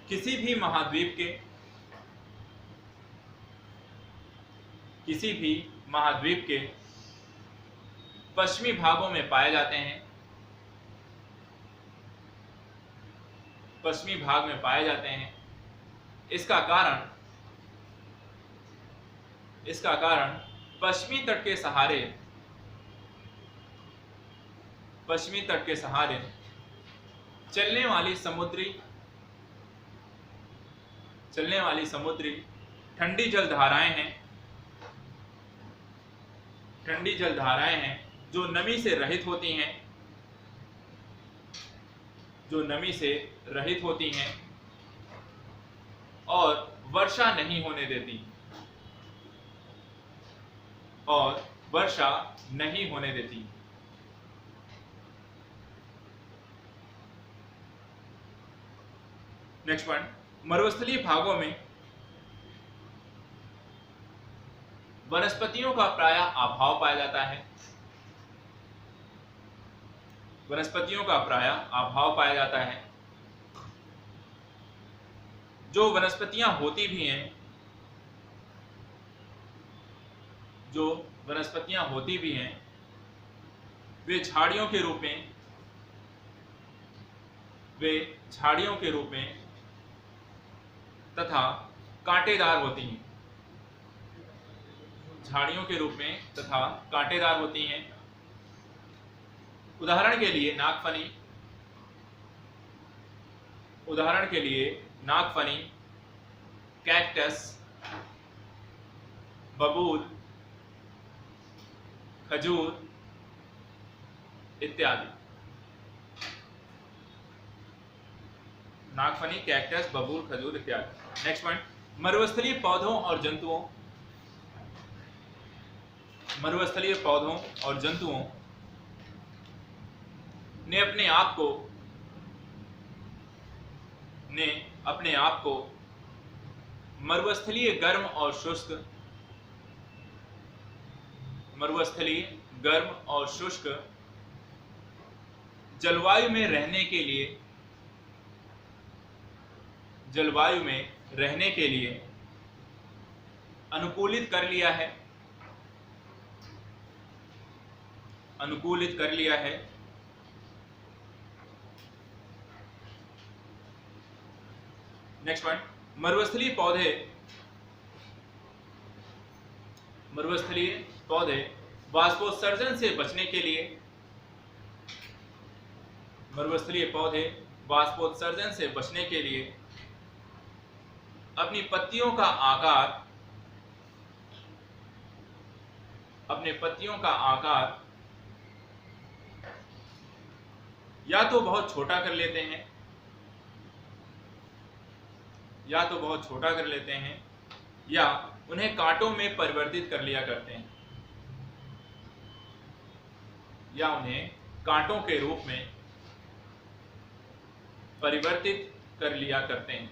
किसी भी महाद्वीप के पश्चिमी भागों में पाए जाते हैं। इसका कारण पश्चिमी तट के सहारे चलने वाली समुद्री ठंडी जलधाराएं हैं जो नमी से रहित होती हैं और वर्षा नहीं होने देती। नेक्स्ट पॉइंट, मरुस्थलीय भागों में वनस्पतियों का प्रायः अभाव पाया जाता है। जो वनस्पतियां होती भी हैं वे झाड़ियों के रूप में तथा कांटेदार होती हैं। उदाहरण के लिए नागफनी, कैक्टस, बबूल, खजूर इत्यादि। नेक्स्ट पॉइंट, मरुस्थलीय पौधों और जंतुओं ने अपने आप को मरुस्थलीय गर्म और शुष्क जलवायु में रहने के लिए अनुकूलित कर लिया है। नेक्स्ट पॉइंट, मरुस्थलीय पौधे वाष्पोत्सर्जन से बचने के लिए अपनी पत्तियों का आकार या तो बहुत छोटा कर लेते हैं या उन्हें कांटों में परिवर्तित कर लिया करते हैं, या उन्हें कांटों के रूप में परिवर्तित कर लिया करते हैं।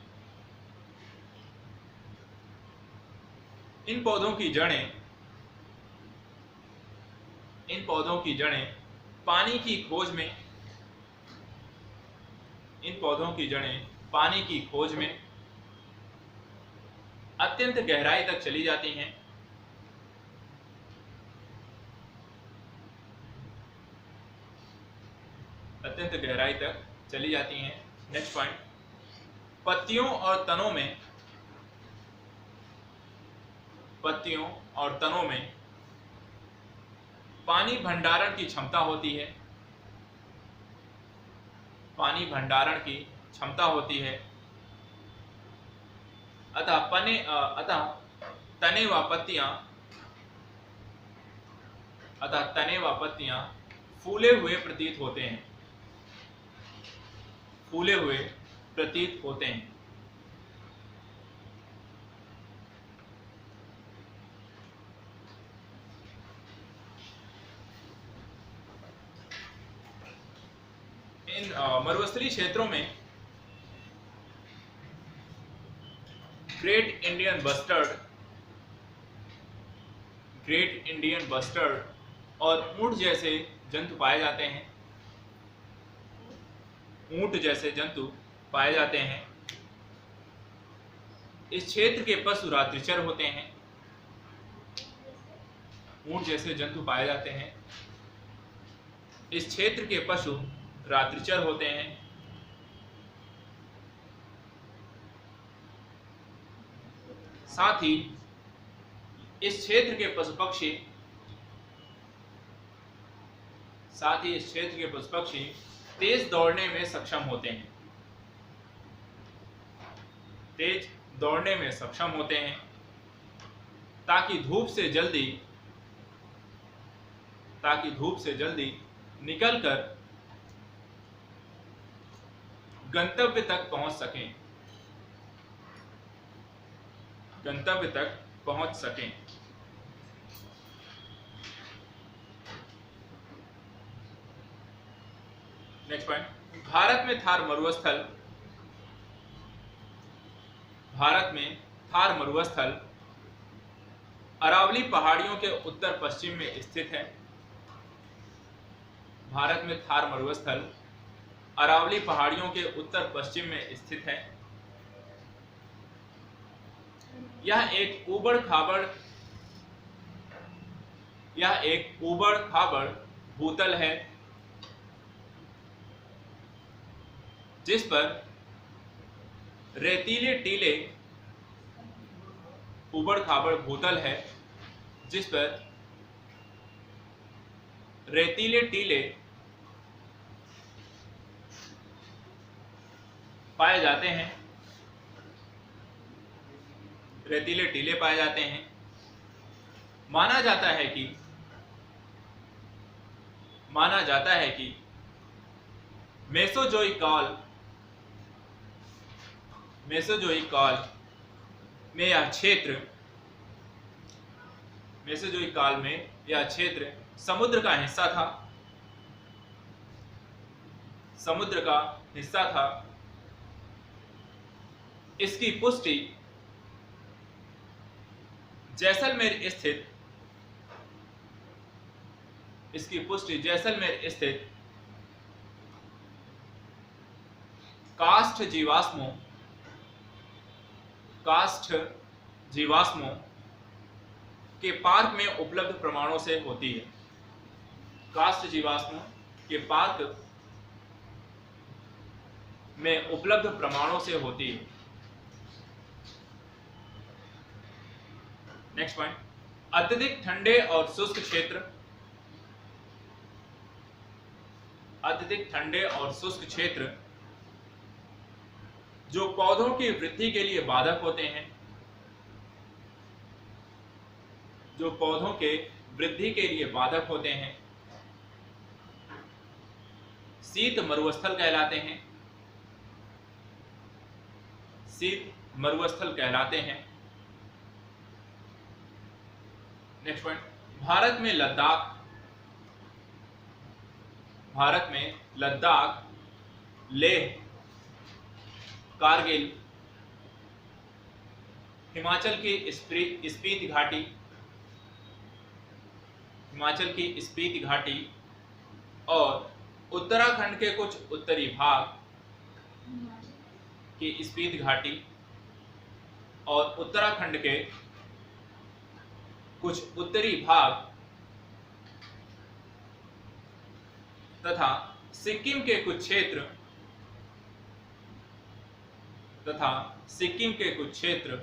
इन पौधों की जड़ें पानी की खोज में अत्यंत गहराई तक चली जाती हैं। नेक्स्ट पॉइंट, पत्तियों और तनों में पानी भंडारण की क्षमता होती है। अतः तने व पत्तियां फूले हुए प्रतीत होते हैं। इन मरुस्थलीय क्षेत्रों में ग्रेट इंडियन बस्टर्ड और ऊंट जैसे जंतु पाए जाते हैं। इस क्षेत्र के पशु रात्रिचर होते हैं। ऊंट जैसे जंतु पाए जाते हैं। इस क्षेत्र के पशु रात्रिचर होते हैं। साथ ही इस क्षेत्र के पशु पक्षी तेज दौड़ने में सक्षम होते हैं ताकि धूप से जल्दी निकलकर गंतव्य तक पहुंच सकें। नेक्स्ट पॉइंट, भारत में थार मरुस्थल अरावली पहाड़ियों के उत्तर पश्चिम में स्थित है। यह एक ऊबड़ खाबड़ भूतल है जिस पर रेतीले टीले पाए जाते हैं। माना जाता है कि मेसोजोइक काल में यह क्षेत्र समुद्र का हिस्सा था। इसकी पुष्टि जैसलमेर स्थित काष्ठ जीवाश्मों के पार्क में उपलब्ध प्रमाणों से होती है। काष्ठ जीवाश्मों के पार्क में उपलब्ध प्रमाणों से होती है। नेक्स्ट पॉइंट, अत्यधिक ठंडे और शुष्क क्षेत्र, अत्यधिक ठंडे और शुष्क क्षेत्र जो पौधों की वृद्धि के लिए बाधक होते हैं, जो पौधों के वृद्धि के लिए बाधक होते हैं, शीत मरुस्थल कहलाते हैं, शीत मरुस्थल कहलाते हैं। नेक्स्ट पॉइंट, भारत में लद्दाख, लेह, कारगिल, हिमाचल की स्पीति घाटी, हिमाचल की स्पीति घाटी और उत्तराखंड के कुछ उत्तरी भाग की स्पीति घाटी और उत्तराखंड के कुछ उत्तरी भाग तथा सिक्किम के कुछ क्षेत्र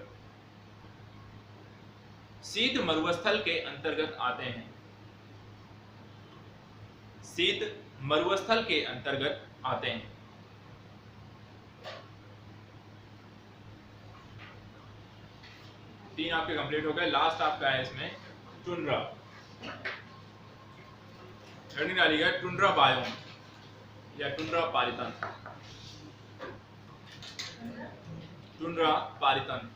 शीत मरुस्थल के अंतर्गत आते हैं, शीत मरुस्थल के अंतर्गत आते हैं। तीन आपके कंप्लीट हो गए। लास्ट आपका है इसमें टुंड्रा, हेडिंग डालिएगा टुंड्रा बायोम या टुंड्रा पारितंत्र, टुंड्रा पारितंत्र।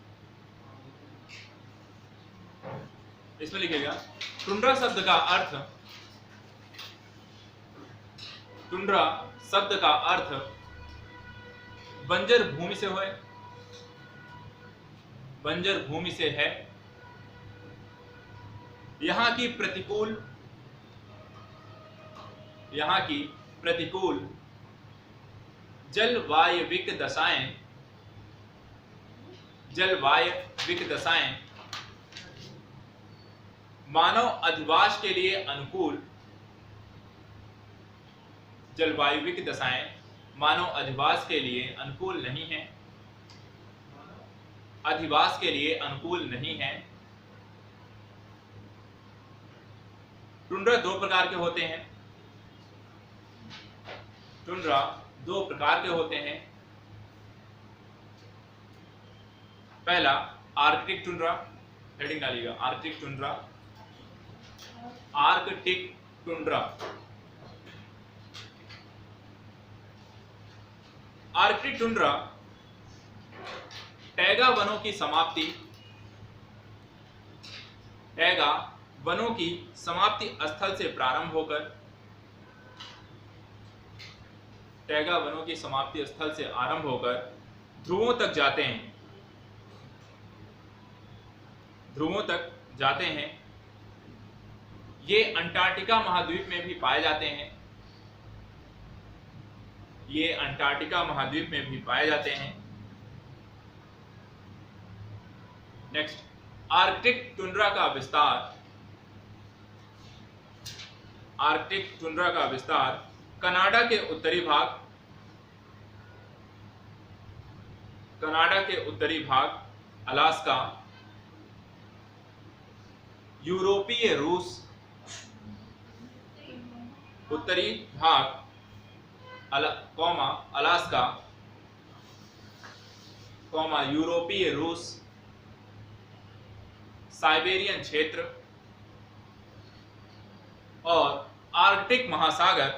इसमें लिखिएगा टुंड्रा शब्द का अर्थ, टुंड्रा शब्द का अर्थ बंजर भूमि से है, बंजर भूमि से है। यहाँ की प्रतिकूल जलवायविक दशाएं मानव अधिवास के लिए अनुकूल, जलवायविक दशाएं मानव अधिवास के लिए अनुकूल नहीं है, अधिवास के लिए अनुकूल नहीं है। टुंड्रा दो प्रकार के होते हैं, टुंड्रा दो प्रकार के होते हैं। पहला आर्कटिक टुंड्रा, हेडिंग डालिएगा Arctic tundra, Arctic tundra. Arctic tundra taiga वनों की समाप्ति, टैगा वनों की समाप्ति स्थल से प्रारंभ होकर, टैगा वनों की समाप्ति स्थल से आरंभ होकर ध्रुवों तक जाते हैं, ध्रुवों तक जाते हैं। ये अंटार्कटिका महाद्वीप में भी पाए जाते हैं, ये अंटार्कटिका महाद्वीप में भी पाए जाते हैं। नेक्स्ट, आर्कटिक टुंड्रा का विस्तार, आर्कटिक टुंड्रा का विस्तार कनाडा के उत्तरी भाग, कनाडा के उत्तरी भाग, अलास्का, यूरोपीय रूस, उत्तरी भाग अलास्का, यूरोपीय रूस, साइबेरियन क्षेत्र और आर्कटिक महासागर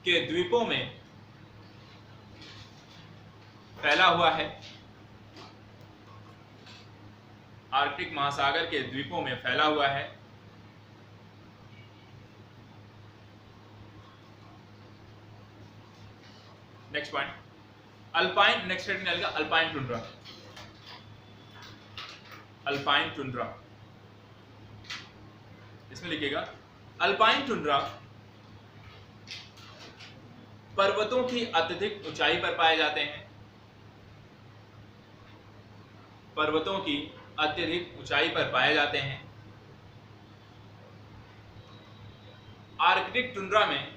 के द्वीपों में फैला हुआ है, आर्कटिक महासागर के द्वीपों में फैला हुआ है। Next point, alpine, next heading डालिएगा अल्पाइन टुंड्रा, अल्पाइन टुंड्रा। इसमें लिखिएगा अल्पाइन टुंड्रा पर्वतों की अत्यधिक ऊंचाई पर पाए जाते हैं, पर्वतों की अत्यधिक ऊंचाई पर पाए जाते हैं। आर्कटिक टुंड्रा में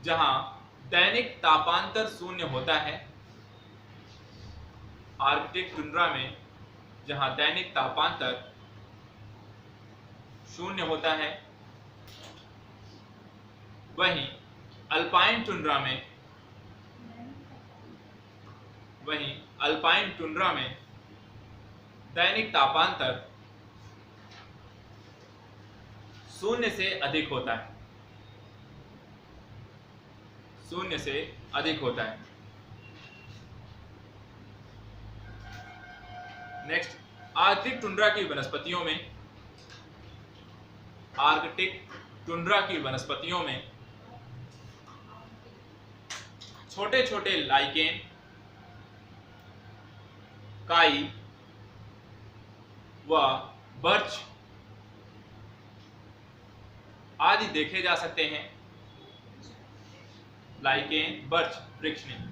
जहां दैनिक तापांतर शून्य होता है, आर्कटिक टुंड्रा में जहां दैनिक तापांतर 0 होता है, वहीं अल्पाइन टुंड्रा में दैनिक तापांतर 0 से अधिक होता है। 0 से अधिक होता है। नेक्स्ट, आर्कटिक टुंड्रा की वनस्पतियों में छोटे छोटे लाइकेन, काई व बर्च आदि देखे जा सकते हैं। लाइकेन, बर्च वृक्ष में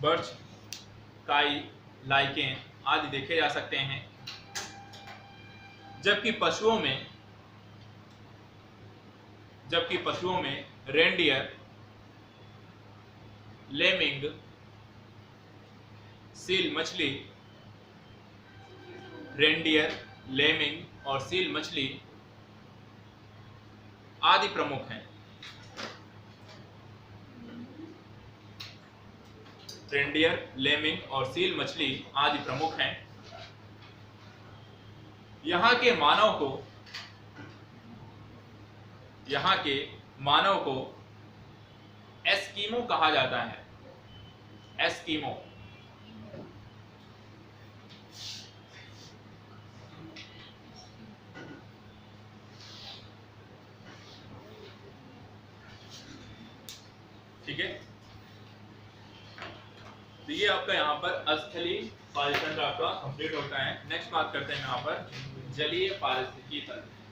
बर्च, काई, लाइकेन आदि देखे जा सकते हैं। जबकि पशुओं में रेंडियर, लेमिंग, सील मछली, रेंडियर, लेमिंग और सील मछली आदि प्रमुख हैं। रेंडियर, लेमिंग और सील मछली आदि प्रमुख हैं। यहाँ के मानव को एस्कीमो कहा जाता है। एस्कीमो। ठीक है, तो ये आपका यहाँ पर स्थलीय पारिस्थितिकी आपका कंप्लीट होता है। नेक्स्ट बात करते हैं यहाँ पर जलीय पारिस्थितिकी तंत्र।